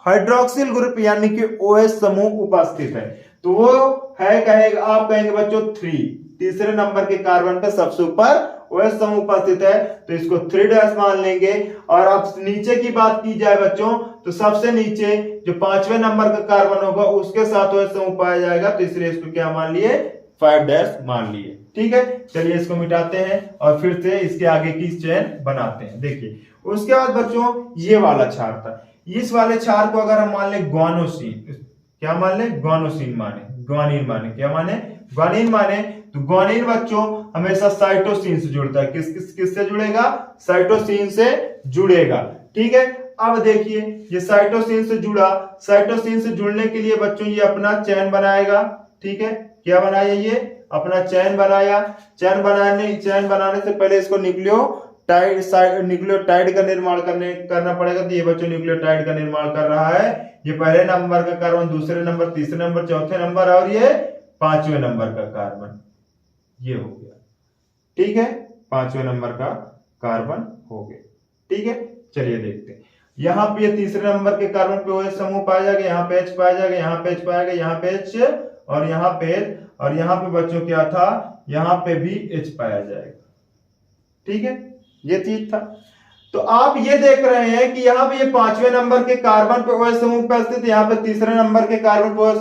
Speaker 1: हाइड्रोक्सिल ग्रुप यानी कि OH समूह उपस्थित है? तो वो है, कहेगा आप कहेंगे बच्चों 3, तीसरे नंबर के कार्बन पे सबसे ऊपर OH समूह उपस्थित है, तो इसको 3' मान लेंगे। और अब नीचे की बात की जाए बच्चों, तो सबसे नीचे जो 5वें नंबर का कार्बन होगा उसके साथ OH समूह पाया जाएगा, तो इसलिए इसको क्या मान लिए, 5' मान लिए। ठीक है, चलिए इसको मिटाते हैं और फिर से इसके आगे की चेन बनाते हैं। देखिए उसके बाद बच्चों ये वाला क्षार था, इस वाले क्षार को अगर हम मान लें ग्वानोसिन, क्या मान लें, ग्वानोसिन माने, ग्वानिन माने, क्या माने, ग्वानिन माने, तो ग्वानिन बच्चों हमेशा साइटोसिन से जुड़ता है। किससे जुड़ेगा, साइटोसिन से जुड़ेगा। ठीक है, अब देखिए ये साइटोसिन से जुड़ा, साइटोसिन से जुड़ने के लिए बच्चों ये अपना चैन बनाएगा। ठीक है, क्या बनाया, ये अपना चैन बनाया। चैन बनाने से पहले इसको न्यूक्लियोटाइड का निर्माण करना पड़ेगा। तो ये बच्चों न्यूक्लियोटाइड का निर्माण कर रहा है। ये पहले नंबर का कार्बन, दूसरे नंबर, तीसरे नंबर, चौथे नंबर और ये 5वें नंबर का कार्बन, ये हो गया। ठीक है, 5वें नंबर का कार्बन हो गया। ठीक है, चलिए देखते हैं। यहाँ पे ये तीसरे नंबर के कार्बन पे OH समूह पाया जाएगा, यहाँ पे H पाया जाएगा, यहाँ पे H पाएगा, यहाँ पे H और यहाँ पे H, और यहाँ पे बच्चों क्या था, यहाँ पे भी H पाया जाएगा। ठीक है, ये चीज था। तो आप ये देख रहे हैं कि यहाँ पे ये 5वें नंबर के कार्बन पे OH समूह उपस्थित है, यहाँ पे तीसरे नंबर के कार्बन पे OH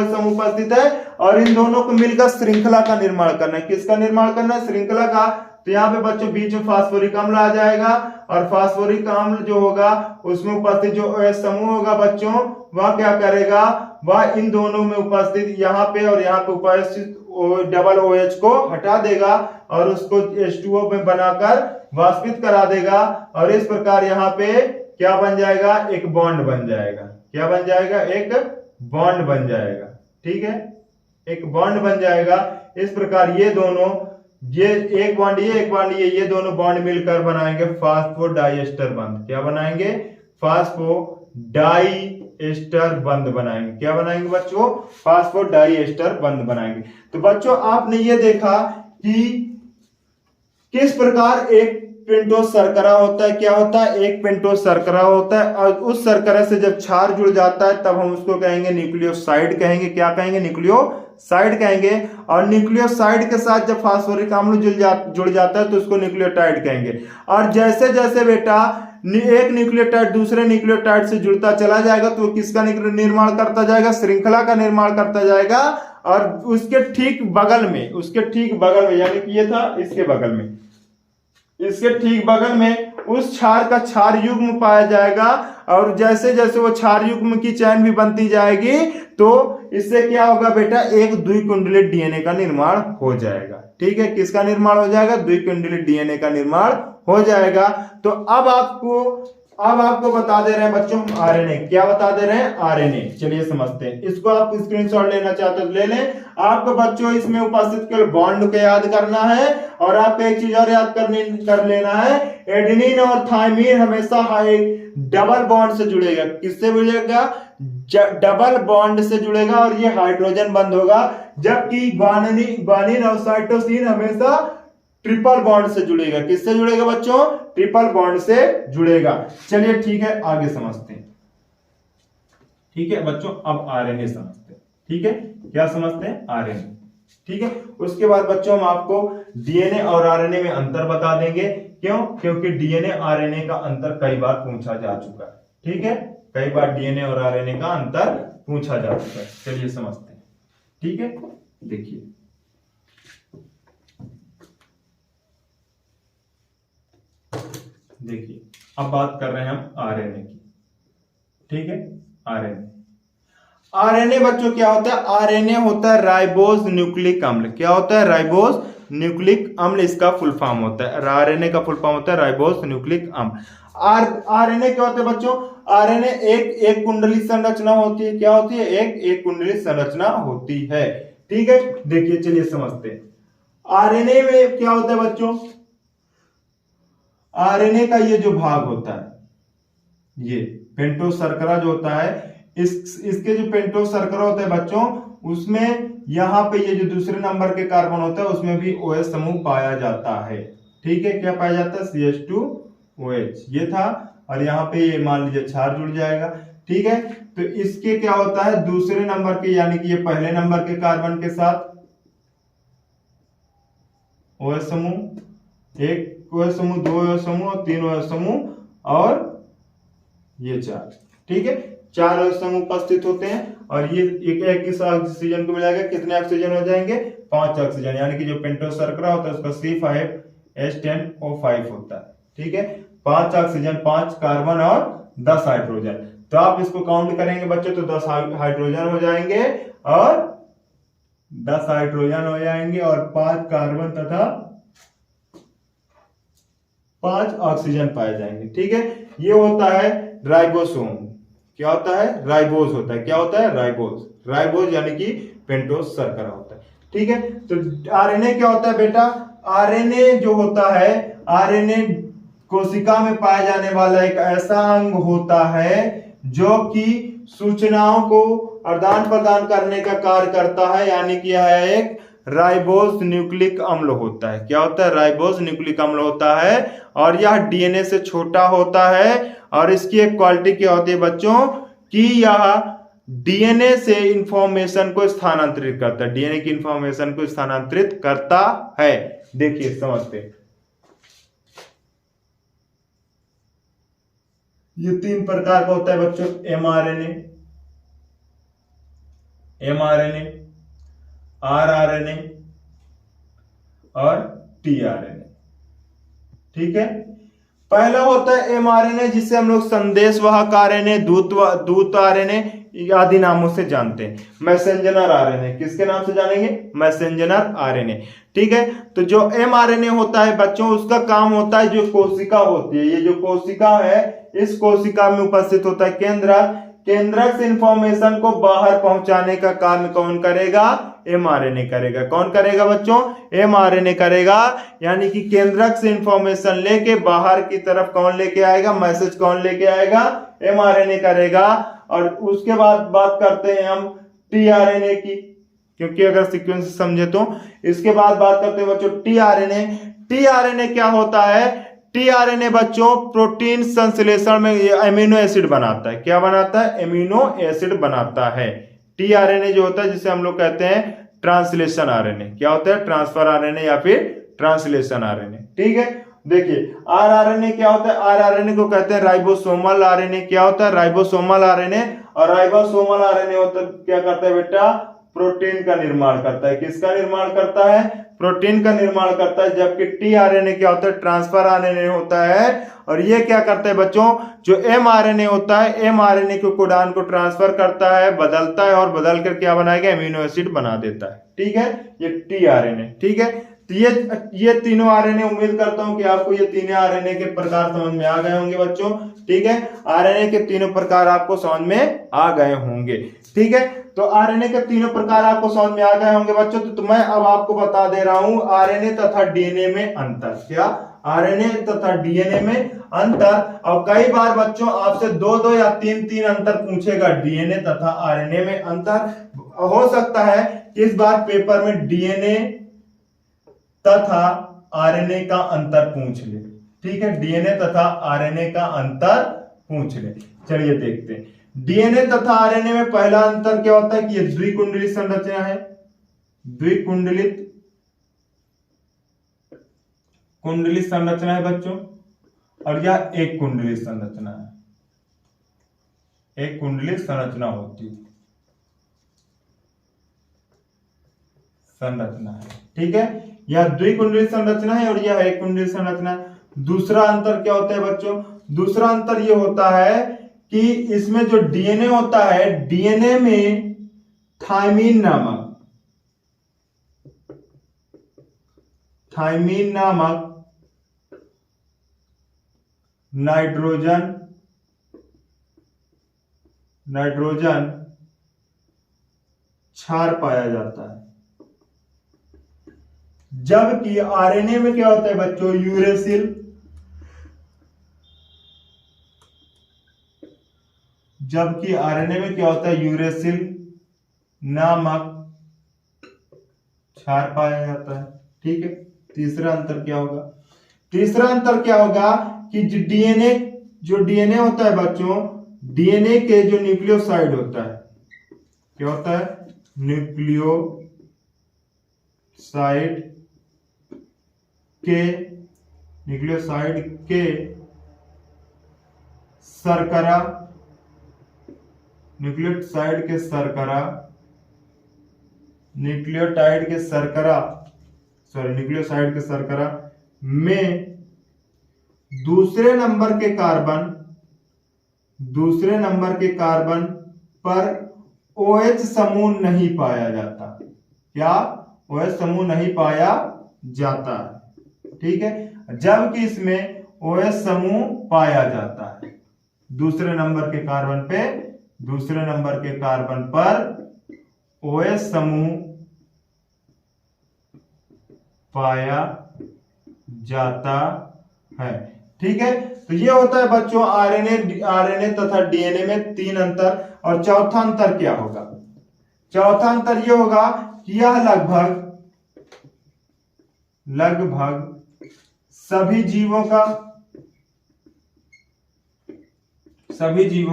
Speaker 1: समूह उपस्थित है, और इन दोनों को मिलकर श्रृंखला का निर्माण करना है। किसका निर्माण करना है, श्रृंखला का। तो यहाँ पे बच्चों बीच में फास्फोरिक अम्ल आ जाएगा, और फास्फोरिक अम्ल जो होगा उसमें उपस्थित जो OH समूह होगा बच्चों, वह क्या करेगा, वह इन दोनों में उपस्थित यहाँ पे और यहाँ पे उपस्थित डबल OH को हटा देगा और उसको H2O में बनाकर वाष्पित करा देगा, और इस प्रकार यहाँ पे क्या बन जाएगा, एक बॉन्ड बन जाएगा। क्या बन जाएगा, एक बॉन्ड बन जाएगा। ठीक है, एक बॉन्ड बन जाएगा। इस प्रकार ये दोनों, ये एक बॉन्ड ये दोनों बॉन्ड मिलकर बनाएंगे फास्फोडाइएस्टर बंध। क्या बनाएंगे, फास्फोडाइएस्टर बंध बनाएंगे। क्या बनाएंगे बच्चों, फास्फोडाइएस्टर बंध बनाएंगे। तो बच्चों आपने ये देखा कि किस प्रकार एक पेंटोस शर्करा होता है, क्या होता है, एक पेंटोस शर्करा होता है, और उस शर्करा से जब क्षार जुड़ जाता है तब हम उसको कहेंगे न्यूक्लियोसाइड कहेंगे। क्या कहेंगे, न्यूक्लियोसाइड कहेंगे। और न्यूक्लियोसाइड के साथ जब फास्फोरिक अम्ल जुड़ जाता है तो उसको न्यूक्लियोटाइड कहेंगे। और जैसे जैसे बेटा एक न्यूक्लियोटाइड दूसरे न्यूक्लियोटाइड से जुड़ता चला जाएगा तो किसका निर्माण करता जाएगा, श्रृंखला का निर्माण करता जाएगा। और उसके ठीक बगल में यानी कि ये था, इसके ठीक बगल में उस क्षार का क्षार युग्म पाया जाएगा। और जैसे जैसे वो क्षार युग्म की चैन भी बनती जाएगी तो इससे क्या होगा बेटा, एक द्विकुंडलित DNA का निर्माण हो जाएगा। ठीक है, किसका निर्माण हो जाएगा, द्विकुंडलित DNA का निर्माण हो जाएगा। तो अब आपको बता दे रहे हैं बच्चों RNA। क्या बता दे रहे हैं, RNA। चलिए समझते हैं। इसको आप स्क्रीनशॉट लेना चाहते तो ले लें। आपको बच्चों इसमें उपस्थित केवल बॉन्ड को याद करना है, और आपको एक चीज और याद कर लेना है, एडेनिन और थायमिन हमेशा डबल बॉन्ड से जुड़ेगा। किससे जुड़ेगा, डबल बॉन्ड से जुड़ेगा, और ये हाइड्रोजन बंध होगा। जबकि ग्वानिन और साइटोसिन हमेशा ट्रिपल बॉन्ड से जुड़ेगा। किससे जुड़ेगा बच्चों, ट्रिपल बॉन्ड से जुड़ेगा। चलिए ठीक है, आगे समझते हैं। ठीक है बच्चों, अब RNA समझते हैं। ठीक है, क्या समझते हैं, RNA। ठीक है, उसके बाद बच्चों हम आपको DNA और RNA में अंतर बता देंगे। क्यों, क्योंकि DNA RNA का अंतर कई बार पूछा जा चुका है। ठीक है, कई बार DNA और RNA का अंतर पूछा जा चुका है। चलिए समझते हैं। ठीक है, देखिए अब बात कर रहे हैं हम RNA की। ठीक है। आरएनए, आरएनए बच्चों क्या होता है? आरएनए होता है राइबोज न्यूक्लिक अम्ल। क्या होता है? राइबोज न्यूक्लिक अम्ल इसका फुल फॉर्म होता है। आरएनए का फुल फॉर्म होता है राइबोज न्यूक्लिक अम्ल। आरएनए क्या होते हैं बच्चों? आरएनए एक कुंडली संरचना होती है। क्या होती है? एक कुंडली संरचना होती है। ठीक है, देखिए चलिए समझते हैं। आरएनए में क्या होता है बच्चों? आरएनए का ये जो भाग होता है, ये पेंटोज शर्करा जो होता है, इसके जो पेंटोज शर्करा होता है बच्चों, उसमें यहां पे ये जो दूसरे नंबर के कार्बन होता है उसमें भी OH समूह पाया जाता है। ठीक है, क्या पाया जाता है? CH2OH ये था, और यहाँ पे ये मान लीजिए क्षार जुड़ जाएगा। ठीक है, तो इसके क्या होता है? दूसरे नंबर के यानी कि ये पहले नंबर के कार्बन के साथ OH समूह, एक OH समूह, दो OH समूह, तीन OH समूह और ये चार। ठीक है, चार OH समूह उपस्थित होते हैं, और ये एक इस ऑक्सीजन को मिलाकर कितने ऑक्सीजन हो जाएंगे? 5 ऑक्सीजन, यानी कि जो पेंटोज शर्करा होता है उसका C5H10O5 होता है। ठीक है, 5 ऑक्सीजन, 5 कार्बन और 10 हाइड्रोजन। तो आप इसको काउंट करेंगे बच्चों तो 10 हाइड्रोजन हो जाएंगे और 10 हाइड्रोजन हो जाएंगे और 5 कार्बन तथा 5 ऑक्सीजन पाए जाएंगे। ठीक है, ये होता है राइबोसोम। क्या होता है? राइबोज होता है। क्या होता है? राइबोज। राइबोज यानी कि पेंटोज शर्करा होता है। ठीक है, तो आरएनए क्या होता है बेटा? आरएनए जो होता है, आरएनए कोशिका में पाया जाने वाला एक ऐसा अंग होता है जो कि सूचनाओं को आदान प्रदान करने का कार्य करता है, यानी कि यह एक राइबोज न्यूक्लिक अम्ल होता है। क्या होता है? राइबोज न्यूक्लिक अम्ल होता है, और यह डीएनए से छोटा होता है, और इसकी एक क्वालिटी क्या होती है बच्चों कि यह डीएनए से इंफॉर्मेशन को स्थानांतरित करता है। डीएनए की इंफॉर्मेशन को स्थानांतरित करता है। देखिए समझते हैं। ये 3 प्रकार का होता है बच्चों, एमआरएनए, आरआरएनए और टीआरएनए। ठीक है, पहला होता है एमआरएनए, जिसे हम लोग संदेशवाहक आरएनए, दूत आरएनए आदि नामों से जानते हैं। मैसेंजर आरएनए, किसके नाम से जानेंगे? Messenger RNA. ठीक है, तो जो एमआरएनए होता है बच्चों, उसका काम होता है, जो कोशिका होती है, ये जो कोशिका है, इस कोशिका में उपस्थित होता है केंद्रक। केंद्रक से इंफॉर्मेशन को बाहर पहुंचाने का काम कौन करेगा? एमआरएनए करेगा। कौन करेगा बच्चों? एमआरएनए करेगा, यानी कि केंद्रक से इंफॉर्मेशन लेके बाहर की तरफ कौन लेके आएगा? मैसेज कौन लेके आएगा? एमआरएनए करेगा। और उसके बाद बात करते हैं हम टीआरएनए की, क्योंकि अगर सीक्वेंस समझे तो। इसके बाद बात करते हैं बच्चों टीआरएनए। टीआरएनए क्या होता है? टीआरएनए बच्चों प्रोटीन संश्लेषण में एमिनो एसिड बनाता है। क्या बनाता है? एमिनो एसिड बनाता है। टीआरएनए जो होता है, जिसे हम लोग कहते हैं ट्रांसलेशन आरएनए। क्या होता है? ट्रांसफर आरएनए या फिर ट्रांसलेशन आरएनए। ठीक है, देखिए आरआरएनए क्या होता है? आरआरएनए को कहते हैं राइबोसोमल आरएनए। क्या होता है? Ribosomal RNA. और राइबोसोमल आरएनए होता है, क्या करता है बेटा? प्रोटीन का निर्माण करता है। किसका निर्माण करता है? प्रोटीन का निर्माण करता है। जबकि टीआरएनए क्या होता है? ट्रांसफर आरएनए होता है। और ये क्या करता है बच्चों? जो एमआरएनए होता है, एमआरएनए के कोडान को ट्रांसफर करता है, बदलता है, और बदल कर क्या बनाएगा? एमिनो एसिड बना देता है। ठीक है, ये टीआरएनए। ठीक है, तो ये तीनों आरएनए, उम्मीद करता हूं कि आपको ये तीनों आरएनए के प्रकार समझ में आ गए होंगे बच्चों। ठीक है, आरएनए के तीनों प्रकार आपको समझ में आ गए होंगे। ठीक है, तो आरएनए के तीनों प्रकार आपको समझ में आ गए होंगे बच्चों। तो मैं अब आपको बता दे रहा हूं आरएनए तथा डीएनए में अंतर। क्या? आरएनए तथा डीएनए में अंतर। और कई बार बच्चों आपसे 2-2 या 3-3 अंतर पूछेगा, डीएनए तथा आरएनए में अंतर। हो सकता है कि इस बार पेपर में डीएनए तथा आरएनए का अंतर पूछ ले। ठीक है, डीएनए तथा आरएनए का अंतर पूछ ले। चलिए देखते हैं। डीएनए तथा आरएनए में पहला अंतर क्या होता है कि ये द्विकुंडलित संरचना है। द्विकुंडलित संरचना है बच्चों, और यह एक कुंडलित संरचना है। एक कुंडलित संरचना होती है, संरचना है। ठीक है, यह द्विकुंडलित संरचना है और यह एक कुंडलित संरचना है। दूसरा अंतर क्या होता है बच्चों? दूसरा अंतर यह होता है कि इसमें जो डीएनए होता है, डीएनए में थायमीन नामक नाइट्रोजन क्षार पाया जाता है। जबकि आरएनए में क्या होता है बच्चों, यूरेसिल। जबकि आरएनए में क्या होता है, यूरेसिल नामक क्षार पाया जाता है। ठीक है, तीसरा अंतर क्या होगा? तीसरा अंतर क्या होगा कि जो डीएनए होता है बच्चों, डीएनए के जो न्यूक्लियोसाइड होता है, क्या होता है, न्यूक्लियोसाइड के शर्करा, न्यूक्लियोटाइड के शर्करा में दूसरे नंबर के कार्बन पर OH समूह नहीं पाया जाता। क्या? OH समूह नहीं पाया जाता है। ठीक है, जबकि इसमें OH समूह पाया जाता है। दूसरे नंबर के कार्बन पर OH समूह पाया जाता है। ठीक है, तो ये होता है बच्चों आरएनए तथा डीएनए में 3 अंतर। और चौथा अंतर क्या होगा? चौथा अंतर ये होगा कि यह लगभग सभी जीवों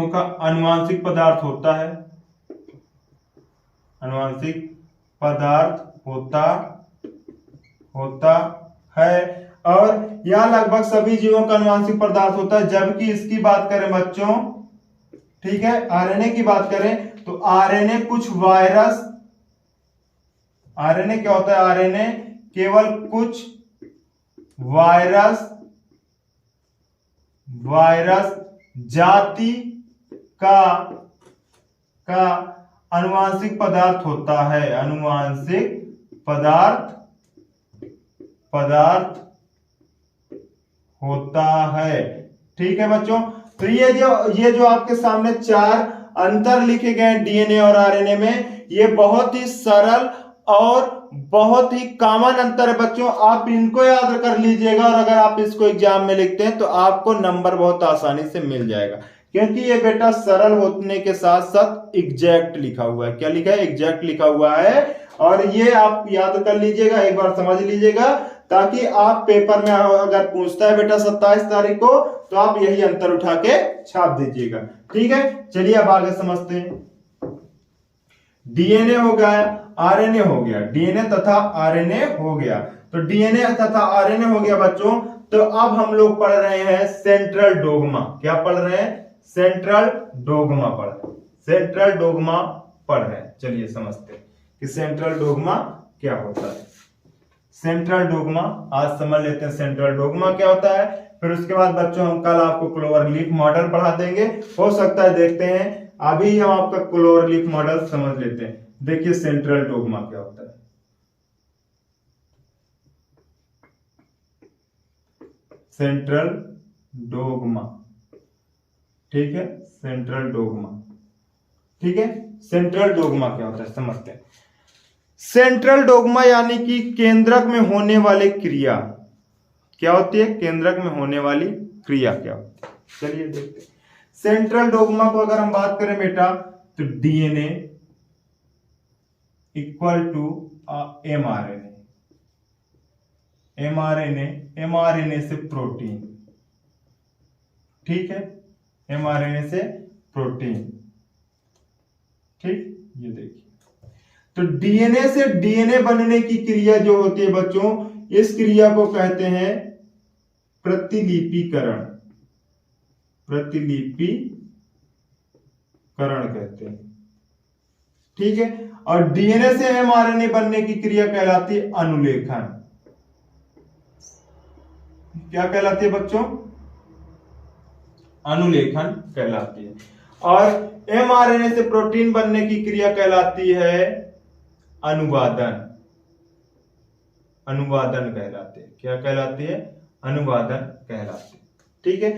Speaker 1: का आनुवांशिक पदार्थ होता है। और यह लगभग सभी जीवों का आनुवांशिक पदार्थ होता है। जबकि इसकी बात करें बच्चों, ठीक है, आरएनए की बात करें तो आरएनए क्या होता है, आरएनए केवल कुछ वायरस जाति का आनुवांशिक पदार्थ होता है। ठीक है बच्चों, तो ये जो आपके सामने 4 अंतर लिखे गए हैं डीएनए और आरएनए में, ये बहुत ही सरल और बहुत ही कॉमन अंतर है बच्चों। आप इनको याद कर लीजिएगा और अगर आप इसको एग्जाम में लिखते हैं तो आपको नंबर बहुत आसानी से मिल जाएगा, क्योंकि ये बेटा सरल होने के साथ साथ एग्जैक्ट लिखा हुआ है। क्या लिखा है? एग्जैक्ट लिखा हुआ है। और ये आप याद कर लीजिएगा, एक बार समझ लीजिएगा, ताकि आप पेपर में अगर पूछता है बेटा 27 तारीख को, तो आप यही अंतर उठा के छाप दीजिएगा। ठीक है, चलिए अब आगे समझते हैं। डीएनए हो गया, आरएनए हो गया, डीएनए तथा आरएनए हो गया। तो डीएनए तथा आरएनए हो गया बच्चों। तो अब हम लोग पढ़ रहे हैं सेंट्रल डोग्मा। क्या पढ़ रहे हैं? सेंट्रल डोग्मा पढ़ रहे हैं। चलिए समझते हैं कि सेंट्रल डोग्मा क्या होता है। सेंट्रल डोग्मा आज समझ लेते हैं सेंट्रल डोग्मा क्या होता है। फिर उसके बाद बच्चों हम कल आपको क्लोवरलीफ मॉडल पढ़ा देंगे। हो सकता है देखते हैं, अभी हम आपका क्लोवरलीफ मॉडल समझ लेते हैं। देखिए सेंट्रल डोग्मा क्या होता है। सेंट्रल डोग्मा, ठीक है, सेंट्रल डोग्मा, ठीक है। सेंट्रल डोग्मा क्या होता है समझते हैं। सेंट्रल डोग्मा यानी कि केंद्रक में होने वाली क्रिया क्या होती है? केंद्रक में होने वाली क्रिया क्या होती है? चलिए देखते हैं। सेंट्रल डोग्मा को अगर हम बात करें बेटा, तो DNA equal to mRNA, mRNA से प्रोटीन, ठीक है, एमआरएनए से प्रोटीन, ठीक। ये देखिए, तो डीएनए से डीएनए बनने की क्रिया जो होती है बच्चों, इस क्रिया को कहते हैं प्रतिलिपिकरण, प्रतिलिपिकरण कहते हैं, ठीक है। और डीएनए से एमआरएनए बनने की क्रिया कहलाती है अनुलेखन। क्या कहलाती है बच्चों? अनुलेखन कहलाती है। और mRNA से प्रोटीन बनने की क्रिया कहलाती है अनुवादन। अनुवादन कहलाती है। क्या कहलाती है? अनुवादन कहलाती है। ठीक है,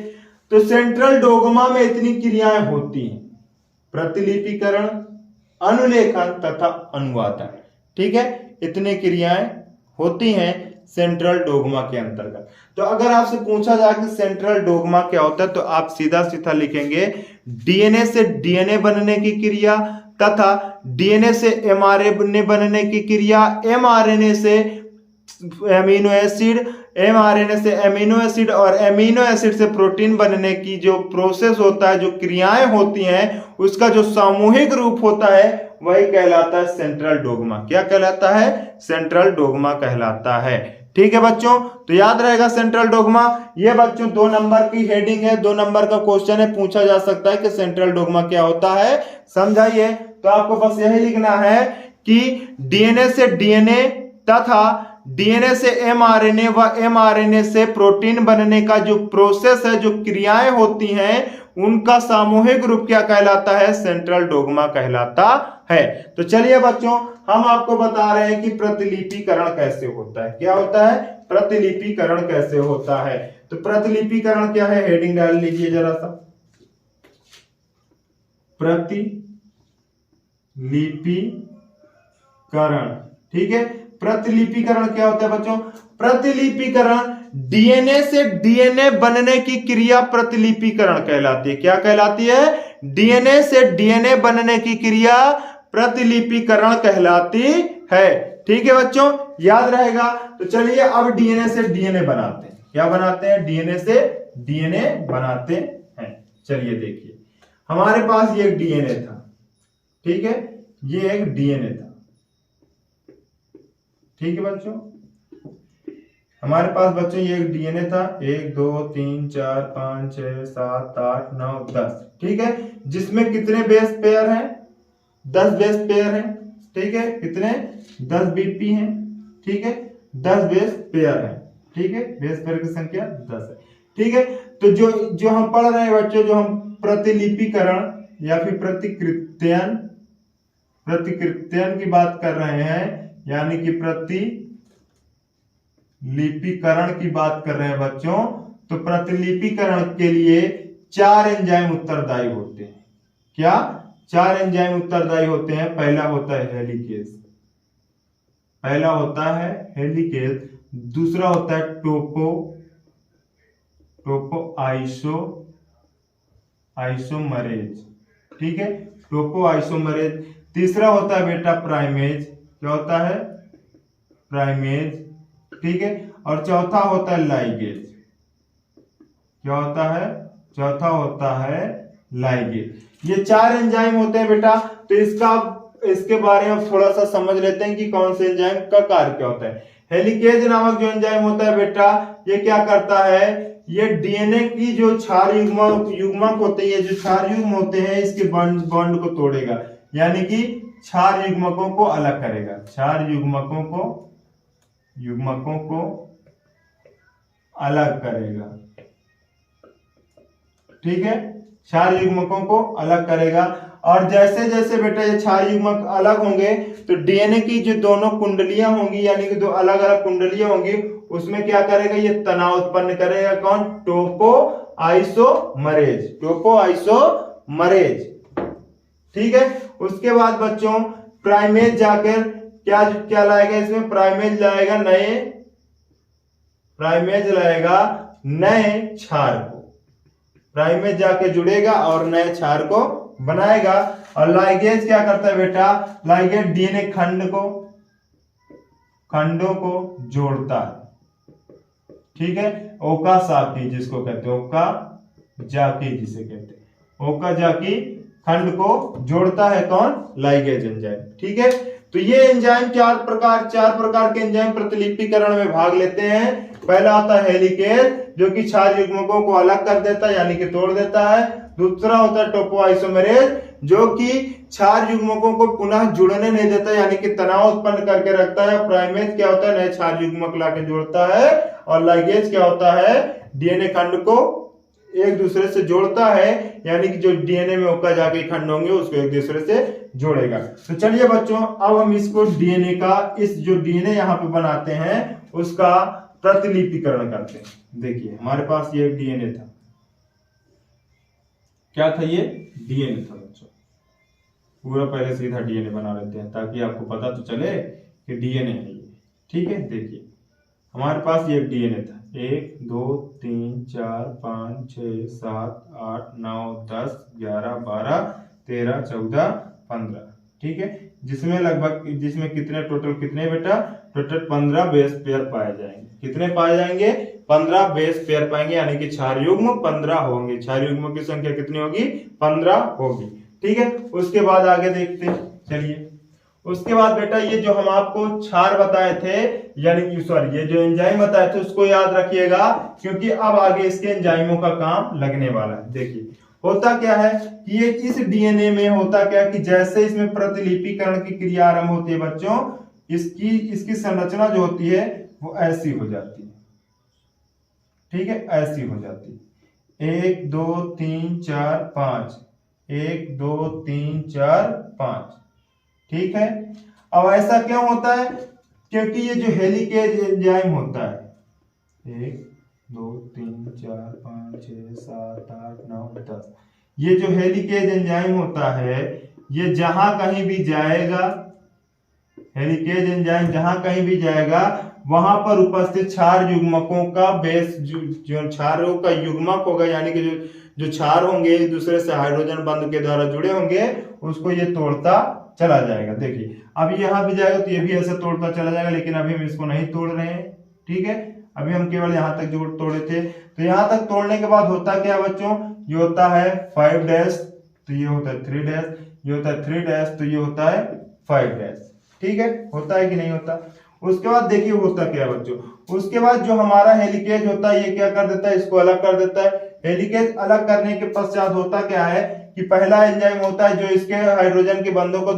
Speaker 1: तो सेंट्रल डोग्मा में इतनी क्रियाएं होती हैं: प्रतिलिपिकरण, अनुलेखन तथा अनुवादन। ठीक है, इतनी क्रियाएं होती हैं सेंट्रल डोग्मा के अंतर्गत। तो अगर आपसे पूछा जाए कि सेंट्रल डोग्मा क्या होता है, तो आप सीधा सीधा लिखेंगे डीएनए से डीएनए बनने की क्रिया तथा डीएनए से एमआरएनए बनने की क्रिया, एमआरएनए से एमिनो एसिड, एमआरएनए से एमिनो एसिड और एमिनो एसिड से प्रोटीन बनने की जो प्रोसेस होता है, जो क्रियाएं होती हैं, उसका जो सामूहिक रूप होता है वही कहलाता है सेंट्रल डोग्मा। क्या कहलाता है? सेंट्रल डोग्मा कहलाता है। ठीक है बच्चों, तो याद रहेगा सेंट्रल डोग्मा। ये बच्चों 2 नंबर की हेडिंग है, 2 नंबर का क्वेश्चन है, पूछा जा सकता है कि सेंट्रल डोग्मा क्या होता है, समझाइए। तो आपको बस यही लिखना है कि डीएनए से डीएनए तथा डीएनए से एमआरएनए व एमआरएनए से प्रोटीन बनने का जो प्रोसेस है, जो क्रियाएं होती हैं, उनका सामूहिक रूप क्या कहलाता है? सेंट्रल डोग्मा कहलाता है। तो चलिए बच्चों, हम आपको बता रहे हैं कि प्रतिलिपिकरण कैसे होता है। क्या होता है? प्रतिलिपिकरण कैसे होता है। तो प्रतिलिपिकरण क्या है? हेडिंग डाल लीजिए जरा सा, प्रतिलिपिकरण। ठीक है, प्रतिलिपिकरण क्या होता है बच्चों? प्रतिलिपिकरण डीएनए से डीएनए बनने की क्रिया प्रतिलिपिकरण कहलाती है। क्या कहलाती है? डीएनए से डीएनए बनने की क्रिया प्रतिलिपिकरण कहलाती है। ठीक है बच्चों, याद रहेगा। तो चलिए अब डीएनए से डीएनए बनाते हैं। क्या बनाते हैं? डीएनए से डीएनए बनाते हैं। चलिए देखिए, हमारे पास ये एक डीएनए था। ठीक है, ये एक डीएनए था। ठीक है बच्चों, हमारे पास बच्चों ये एक डीएनए था। 1 2 3 4 5 6 7 8 9 10। ठीक है, जिसमें कितने बेस पेयर हैं? 10 बेस पेयर हैं। ठीक है, कितने? 10 बीपी हैं। ठीक है, 10 बेस पेयर हैं। ठीक है, बेस पेयर की संख्या 10 है। ठीक है, तो जो हम पढ़ रहे हैं बच्चों, जो हम प्रतिलिपिकरण या फिर प्रतिकृत्यन की बात कर रहे हैं, यानी कि प्रतिलिपिकरण की बात कर रहे हैं बच्चों, तो प्रतिलिपिकरण के लिए 4 एंजाइम उत्तरदायी होते हैं। क्या? 4 एंजाइम उत्तरदायी होते हैं। पहला होता है हेलिकेज, पहला होता है हेलिकेज, दूसरा होता है टोपो आइसोमरेज। ठीक है, टोपो आइसोमरेज। तीसरा होता है बेटा प्राइमेज। क्या होता है? प्राइमेज। ठीक है, और चौथा होता है लाइगेज। क्या होता है? चौथा होता है लाइगेज। ये 4 एंजाइम होते हैं बेटा। तो इसके बारे में थोड़ा सा समझ लेते हैं कि कौन से एंजाइम का कार्य क्या होता है। हेलिकेज नामक जो एंजाइम होता है बेटा, ये क्या करता है? ये डीएनए की जो क्षार युग्मक होते हैं, ये जो क्षार युग्म होते हैं, इसके बॉन्ड को तोड़ेगा, यानी कि क्षार युग्मकों को अलग करेगा। क्षार युग्मकों को अलग करेगा। ठीक है, क्षार युग्मकों को अलग करेगा। और जैसे जैसे बेटा ये क्षार युग्मक अलग होंगे, तो डीएनए की जो दोनों कुंडलियां होंगी, यानी कि 2 अलग अलग कुंडलियां होंगी, उसमें क्या करेगा? ये तनाव उत्पन्न करेगा। कौन? टोपो आइसोमरेज। ठीक है, उसके बाद बच्चों प्राइमेज जाकर क्या लाएगा? इसमें प्राइमेज लाएगा नए क्षार को। प्राइमेज जाके जुड़ेगा और नए क्षार को बनाएगा। और लाइगेज क्या करता है बेटा? लाइगेज डीएनए खंडों को जोड़ता है। ठीक है, ओकाजाकी जिसको कहते हैं, ओकाजाकी जिसे कहते हैं, ओकाजाकी खंड को जोड़ता है। कौन? Ligase enzyme. ठीक है, तो ये एंजाइम 4 प्रकार के एंजाइम प्रतिलिपिकरण में भाग लेते हैं। पहला आता है हेलिकेज, जो कि क्षार युग्मकों को अलग कर देता है, यानी कि तोड़ देता है। दूसरा होता है टोपो आइसोमरेज, जो कि क्षार युग्मकों को पुनः जुड़ने नहीं देता, यानी कि तनाव उत्पन्न करके रखता है। प्राइमेज क्या होता है? नए क्षार युग्मक लाके जोड़ता है। और लाइगेज क्या होता है? डीएनए खंड को एक दूसरे से जोड़ता है, यानी कि जो डीएनए में होकर जाके खंड होंगे उसको एक दूसरे से जोड़ेगा। तो चलिए बच्चों, अब हम इसको डीएनए का, इस जो डीएनए यहाँ पे बनाते हैं उसका प्रतिलिपिकरण करते हैं। देखिए हमारे पास ये डीएनए था, क्या था ये? डीएनए था बच्चों। पूरा पहले सीधा डीएनए बना लेते हैं ताकि आपको पता तो चले कि डीएनए है ये। ठीक है, देखिए हमारे पास ये डीएनए था, 1 2 3 4 5 6 7 8 9 10 11 12 13 14 15। ठीक है, जिसमें कितने टोटल कितने बेटा? टोटल 15 बेस पेयर पाए जाएंगे। कितने पाए जाएंगे? 15 बेस पेयर पाएंगे, यानी कि क्षार युग्म 15 होंगे। क्षार युग्मों की संख्या कितनी होगी? 15 होगी। ठीक है, उसके बाद आगे देखते हैं। चलिए उसके बाद बेटा ये जो हम आपको क्षार बताए थे, यानी कि सॉरी ये जो एंजाइम बताए थे उसको याद रखिएगा, क्योंकि अब आगे इसके एंजाइमों का काम लगने वाला है। देखिए होता क्या है कि ये इस डीएनए में होता क्या कि जैसे इसमें प्रतिलिपिकरण की क्रिया आरंभ होती है बच्चों, इसकी संरचना जो होती है वो ऐसी हो जाती है। ठीक है, ऐसी हो जाती है, 1 2 3 4 5, 1 2 3 4 5। ठीक है, अब ऐसा क्यों होता है? क्योंकि ये जो हेलिकेज एंजाइम होता है, 1 2 3 4 5 6 7 8 9 10, ये जो हेलिकेज एंजाइम होता है ये जहां कहीं भी जाएगा, हेलिकेज एंजाइम जहां कहीं भी जाएगा वहां पर उपस्थित क्षार युग्मकों का बेस, जो क्षारों का युग्मक होगा, यानी कि जो क्षार होंगे एक दूसरे से हाइड्रोजन बंध के द्वारा जुड़े होंगे, उसको ये तोड़ता चला जाएगा। देखिए अभी यहां भी जाएगा तो ये भी ऐसे तोड़ता चला जाएगा, लेकिन अभी हम इसको नहीं तोड़ रहे हैं। ठीक है, अभी हम केवल यहां तक जो तोड़े थे। तो यहां तक तोड़ने के बाद होता क्या बच्चों? ये होता है 5 डैश, तो ये होता है 3 डैश, ये होता है 3 डैश, तो ये होता है 5 डैश। ठीक है, होता है कि नहीं होता? उसके बाद देखिए होता क्या है बच्चों, उसके बाद जो हमारा हेलिकेज होता है ये क्या कर देता है? इसको अलग कर देता है। हेलिकेज अलग करने के पश्चात होता क्या है कि पहला एंजाइम होता है जो इसके हाइड्रोजन के बंधों को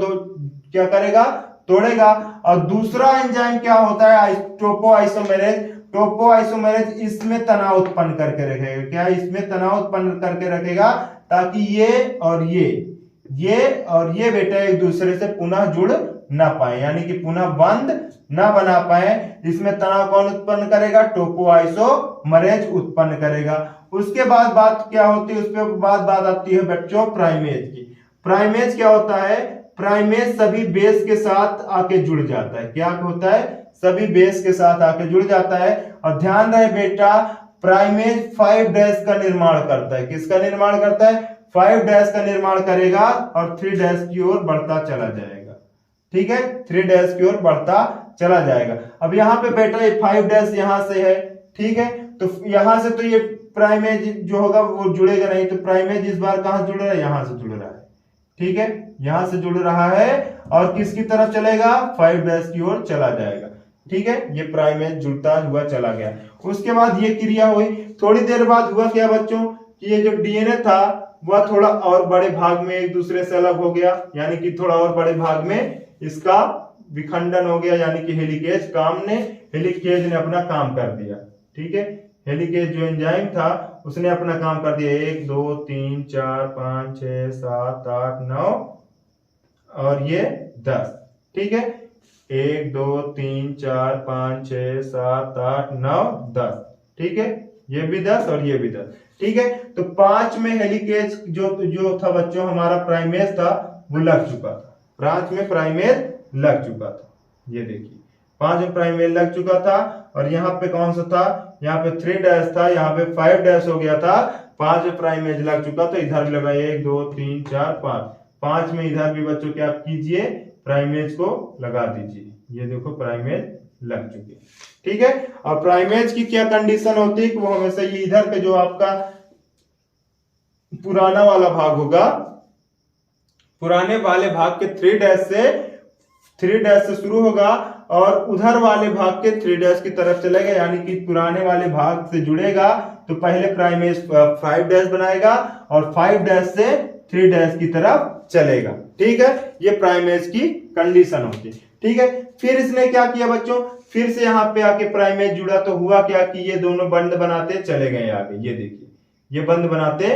Speaker 1: क्या करेगा? तोड़ेगा। और दूसरा एंजाइम क्या होता है? टोपोआइसोमेरेज। टोपोआइसोमेरेज इसमें तनाव उत्पन्न करके रखेगा। क्या इसमें तनाव उत्पन्न करके रखेगा? ताकि ये और ये बेटा एक दूसरे से पुनः जुड़ ना पाए, यानी कि पुनः बंध ना बना पाए। इसमें तनाव कौन उत्पन्न करेगा? टोपोआइसोमरेज उत्पन्न करेगा। उसके बाद बात क्या होती है? उसके बाद बात आती है बच्चों प्राइमेज की। प्राइमेज क्या होता है? प्राइमेज सभी बेस के साथ आके जुड़ जाता है। क्या होता है? सभी बेस के साथ आके जुड़ जाता है। और ध्यान रहे बेटा, प्राइमेज 5 डैश का निर्माण करता है। किसका निर्माण करता है? 5 डैश का निर्माण करेगा और 3 डैश की ओर बढ़ता चला जाएगा। ठीक है, 3 डैश की ओर बढ़ता चला जाएगा। अब यहाँ पे बेटा ये 5 डैश यहां से है। ठीक है, तो यहां से तो ये प्राइमेज जो होगा वो जुड़ेगा नहीं, तो प्राइमेज इस बार कहां जुड़ रहा है? यहां से जुड़ रहा है। ठीक है, यहां से जुड़ रहा है और किसकी तरफ चलेगा? 5 डैश की ओर चला जाएगा। ठीक है, ये प्राइमेज जुड़ता हुआ चला गया। उसके बाद ये क्रिया हुई। थोड़ी देर बाद हुआ क्या बच्चों कि ये जो डीएनए था वह थोड़ा और बड़े भाग में एक दूसरे से अलग हो गया, यानी कि थोड़ा और बड़े भाग में इसका विखंडन हो गया, यानी कि हेलिकेज ने अपना काम कर दिया। ठीक है, हेलिकेज जो एंजाइम था उसने अपना काम कर दिया। 1 2 3 4 5 6 7 8 9 और ये 10। ठीक है, 1 2 3 4 5 6 7 8 9 10। ठीक है, ये भी 10 और ये भी 10। ठीक है, तो 5 में हेलिकेज जो था बच्चों हमारा प्राइमेज था वो लग चुका था। 5 में प्राइमेज लग चुका था। ये देखिए 5 में प्राइमेज लग चुका था। और यहाँ पे कौन सा था? यहाँ पे 3 डैश था, यहाँ पे 5 डैश हो गया था। 5 में प्राइमेज लग चुका तो इधर भी लगा 1 2 3 4 5। 5 में इधर भी बच्चों क्या कीजिए? प्राइमेज को लगा दीजिए। ये देखो प्राइमेज लग चुके। ठीक है, और प्राइमेज की क्या कंडीशन होती है कि वो हमेशा ये इधर का जो आपका पुराना वाला भाग होगा, पुराने वाले भाग के 3 डैश से शुरू होगा और उधर वाले भाग के 3 डैश की तरफ चलेगा, यानी कि पुराने वाले भाग से जुड़ेगा तो पहले प्राइमेज 5 डैश बनाएगा और 5 डैश से 3 डैश की तरफ चलेगा। ठीक है, ये प्राइमेज की कंडीशन होती है। ठीक है, फिर इसने क्या किया बच्चों? फिर से यहाँ पे आके प्राइमेज जुड़ा तो हुआ क्या कि ये दोनों बंध बनाते चले गए आगे। ये देखिए ये बंद बनाते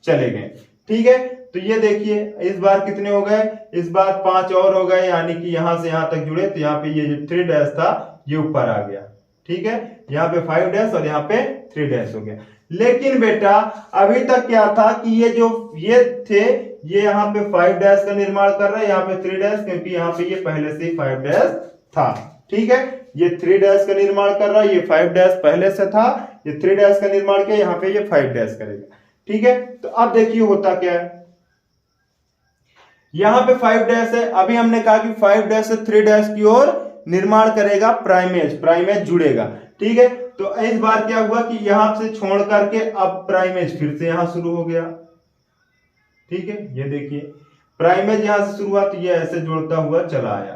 Speaker 1: चले गए। ठीक है, तो ये देखिए इस बार कितने हो गए, इस बार 5 और हो गए, यानी कि यहां से यहां तक जुड़े, तो यहाँ पे ये जो 3 डैश था ये ऊपर आ गया। ठीक है, यहाँ पे 5 डैश और यहाँ पे 3 डैश हो गया। लेकिन बेटा अभी तक क्या था कि ये जो ये थे ये यहाँ पे 5 डैश का निर्माण कर रहे हैं, यहाँ पे 3 डैश, क्योंकि यहाँ पे ये पहले से ही 5 डैश था। ठीक है, ये 3 डैश का निर्माण कर रहा है, ये 5 डैश पहले से था, ये 3 डैश का निर्माण किया, यहाँ पे ये 5 डैश करेगा। ठीक है, तो अब देखिए होता क्या है, यहां पे 5 डैश है, अभी हमने कहा कि 5 डैश से 3 डैश की ओर निर्माण करेगा प्राइमेज, प्राइमेज जुड़ेगा। ठीक है, तो इस बार क्या हुआ कि यहां से छोड़ करके अब प्राइमेज फिर से यहां शुरू हो गया। ठीक है, ये देखिए प्राइमेज यहां से शुरू हुआ, तो ये ऐसे जुड़ता हुआ चला आया।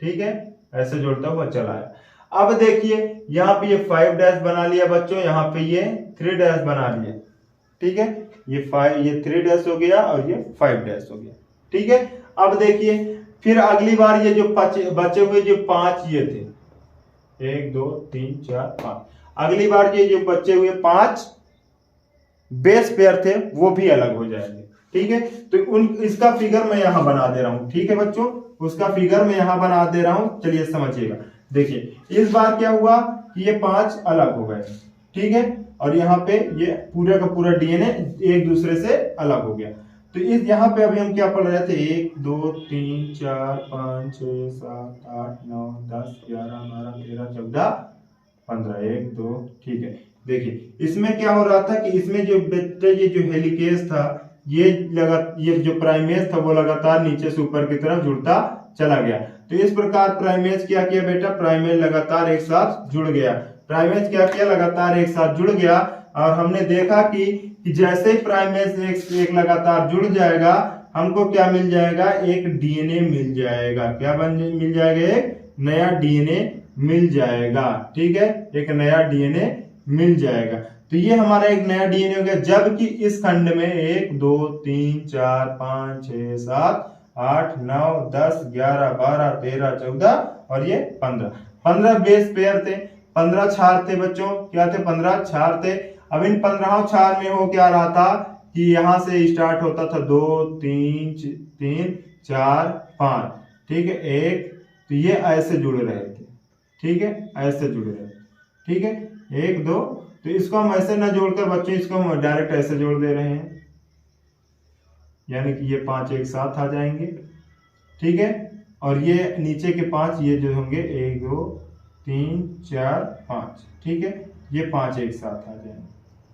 Speaker 1: ठीक है, ऐसे जुड़ता हुआ चला आया। अब देखिए यहाँ पे ये 5 डैश बना लिया बच्चों, यहाँ पे ये 3 डैश बना लिया। ठीक है, ये 3 डैश हो गया और ये 5 डैश हो गया। ठीक है, अब देखिए फिर अगली बार ये जो बचे हुए जो 5 ये थे, 1 2 3 4 5, अगली बार ये जो बचे हुए 5 बेस पेयर थे वो भी अलग हो जाएंगे। ठीक है, तो इसका फिगर मैं यहां बना दे रहा हूं। ठीक है बच्चों, उसका फिगर मैं यहां बना दे रहा हूं, चलिए समझिएगा। देखिए इस बार क्या हुआ कि ये 5 अलग हो गए। ठीक है, और यहाँ पे ये पूरा का पूरा डीएनए एक दूसरे से अलग हो गया। तो इस यहाँ पे अभी हम क्या पढ़ रहे थे, 1 2 3 4 5 6 7 8 9 10 11 12 13 14 15 1 2। ठीक है, देखिए इसमें क्या हो रहा था कि इसमें जो ये जो हेलिकेज था, ये जो प्राइमेज था वो लगातार नीचे से ऊपर की तरफ जुड़ता चला गया। तो इस प्रकार प्राइमेज क्या किया बेटा, प्राइमेज लगातार एक साथ जुड़ गया। प्राइमेज क्या किया, लगातार एक साथ जुड़ गया। और हमने देखा कि जैसे ही प्राइमेज एक लगातार जुड़ जाएगा, हमको क्या मिल जाएगा, एक डीएनए मिल जाएगा। क्या मिल जाएगा, एक नया डीएनए मिल जाएगा। ठीक है, एक नया डीएनए मिल जाएगा। तो ये हमारा एक नया डीएनए हो गया। जबकि इस खंड में 1 2 3 4 5 6 7 8 9 10 11 12 13 14 और ये 15 बेस पेयर थे, 15 क्षार थे बच्चों। क्या थे, 15 क्षार थे। अब इन 15 क्षार में हो क्या रहा था कि यहां से स्टार्ट होता था 2 3 4 5। ठीक है, 1, तो ये ऐसे जुड़ रहे थे। ठीक है, ऐसे जुड़ रहे थे। ठीक है, 1 2, तो इसको हम ऐसे ना जोड़कर बच्चों इसको हम डायरेक्ट ऐसे जोड़ दे रहे हैं, यानी कि ये 5 एक साथ आ जाएंगे। ठीक है, और ये नीचे के 5 ये जो होंगे 1 2 3 4 5। ठीक है, ये 5 एक साथ आ जाएंगे।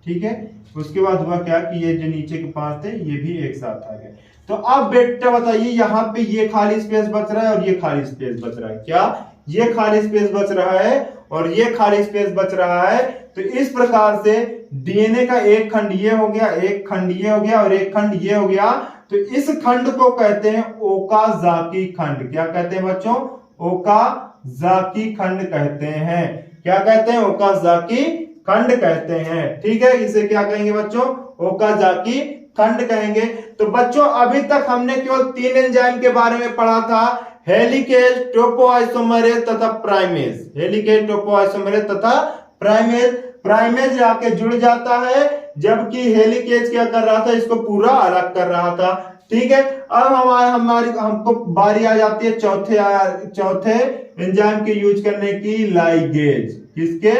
Speaker 1: ठीक है, उसके बाद हुआ क्या कि ये जो नीचे के 5 थे ये भी एक साथ आ गए। तो अब बेटा बताइए, यहाँ पे ये खाली स्पेस बच रहा है और ये खाली स्पेस बच रहा है। क्या, ये खाली स्पेस बच रहा है और ये खाली स्पेस बच रहा है। तो इस प्रकार से डीएनए का एक खंड ये हो गया, एक खंड ये हो गया और एक खंड ये हो गया। तो इस खंड को कहते हैं ओकाजाकी खंड। क्या कहते हैं बच्चों, ओकाजाकी खंड कहते हैं। क्या कहते हैं, ओकाजाकी खंड कहते हैं। ठीक है, इसे क्या कहेंगे बच्चों, ओकाजाकी खंड कहेंगे। तो बच्चों अभी तक हमने केवल 3 एंजाइम के बारे में पढ़ा था, हेलिकेज, टोपोआइसोमरेज तथा प्राइमेज। हेलिकेज, टोपोआइसोमरेज तथा प्राइमेज। प्राइमेज जाके जुड़ जाता है, जबकि हेलिकेज क्या कर रहा था, इसको पूरा अलग कर रहा था। ठीक है, अब हमको बारी आ जाती है चौथे एंजाइम के यूज करने की, लाइगेज। किसके,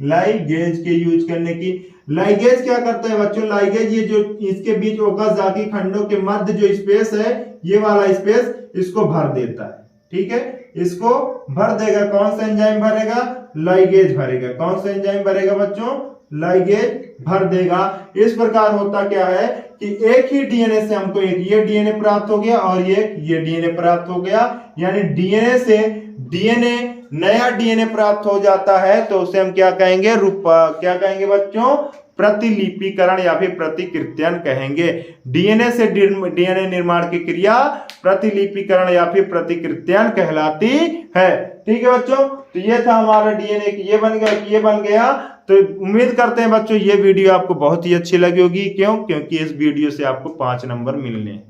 Speaker 1: लाइगेज के यूज करने की। लाइगेज क्या करता है बच्चों, लाइगेज ये जो इसके बीच ओकाजाकी खंडों के मध्य जो स्पेस है, ये वाला स्पेस इसको भर देता है। ठीक है, इसको भर देगा। कौन सा एंजाइम भरेगा, लाइगेज भरेगा। कौन सा एंजाइम भरेगा बच्चों, लाइगेज भर देगा। इस प्रकार होता क्या है कि एक ही डीएनए से हमको एक ये डीएनए प्राप्त हो गया और ये डीएनए प्राप्त हो गया। यानी डीएनए से डीएनए, नया डीएनए प्राप्त हो जाता है तो उसे हम क्या कहेंगे, क्या कहेंगे बच्चों, प्रतिलिपिकरण या फिर प्रतिकृत्यन कहेंगे। डीएनए से डीएनए निर्माण की क्रिया प्रतिलिपिकरण या फिर प्रतिकृत्यन कहलाती है। ठीक है बच्चों, तो ये था हमारा डीएनए, ये बन गया, ये बन गया। तो उम्मीद करते हैं बच्चों ये वीडियो आपको बहुत ही अच्छी लगी होगी। क्यों, क्योंकि इस वीडियो से आपको 5 नंबर मिलने हैं।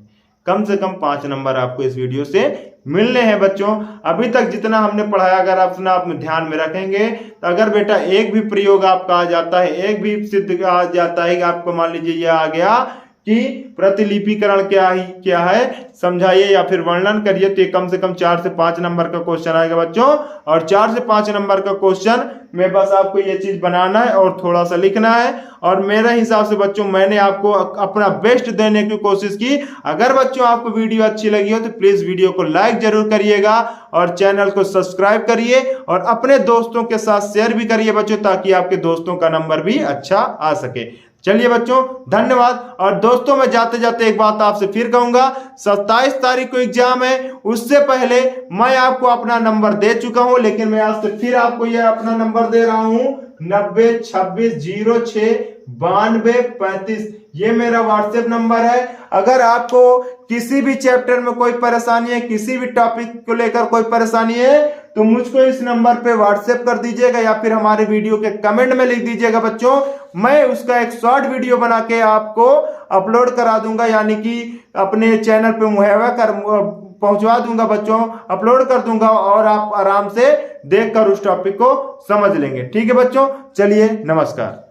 Speaker 1: कम से कम 5 नंबर आपको इस वीडियो से मिलने हैं बच्चों। अभी तक जितना हमने पढ़ाया अगर आप ध्यान में रखेंगे तो अगर बेटा एक भी प्रयोग आपका आ जाता है, एक भी सिद्ध आ जाता है कि आपको मान लीजिए यह आ गया कि प्रतिलिपिकरण क्या है समझाइए या फिर वर्णन करिए, तो कम से कम 4 से 5 नंबर का क्वेश्चन आएगा बच्चों। और 4 से 5 नंबर का क्वेश्चन में बस आपको ये चीज बनाना है और थोड़ा सा लिखना है। और मेरे हिसाब से बच्चों मैंने आपको अपना बेस्ट देने की कोशिश की। अगर बच्चों आपको वीडियो अच्छी लगी हो तो प्लीज वीडियो को लाइक जरूर करिएगा और चैनल को सब्सक्राइब करिए और अपने दोस्तों के साथ शेयर भी करिए बच्चों, ताकि आपके दोस्तों का नंबर भी अच्छा आ सके। चलिए बच्चों धन्यवाद। और दोस्तों मैं जाते जाते एक बात आपसे फिर कहूंगा, 27 तारीख को एग्जाम है, उससे पहले मैं आपको अपना नंबर दे चुका हूं, लेकिन मैं आज से फिर आपको यह अपना नंबर दे रहा हूं 9026069235। ये मेरा व्हाट्सएप नंबर है। अगर आपको किसी भी चैप्टर में कोई परेशानी है, किसी भी टॉपिक को लेकर कोई परेशानी है, तो मुझको इस नंबर पे व्हाट्सएप कर दीजिएगा या फिर हमारे वीडियो के कमेंट में लिख दीजिएगा बच्चों। मैं उसका एक शॉर्ट वीडियो बना के आपको अपलोड करा दूंगा, यानी कि अपने चैनल पे मुहैया कर पहुंचवा दूंगा बच्चों, अपलोड कर दूंगा और आप आराम से देखकर उस टॉपिक को समझ लेंगे। ठीक है बच्चों, चलिए नमस्कार।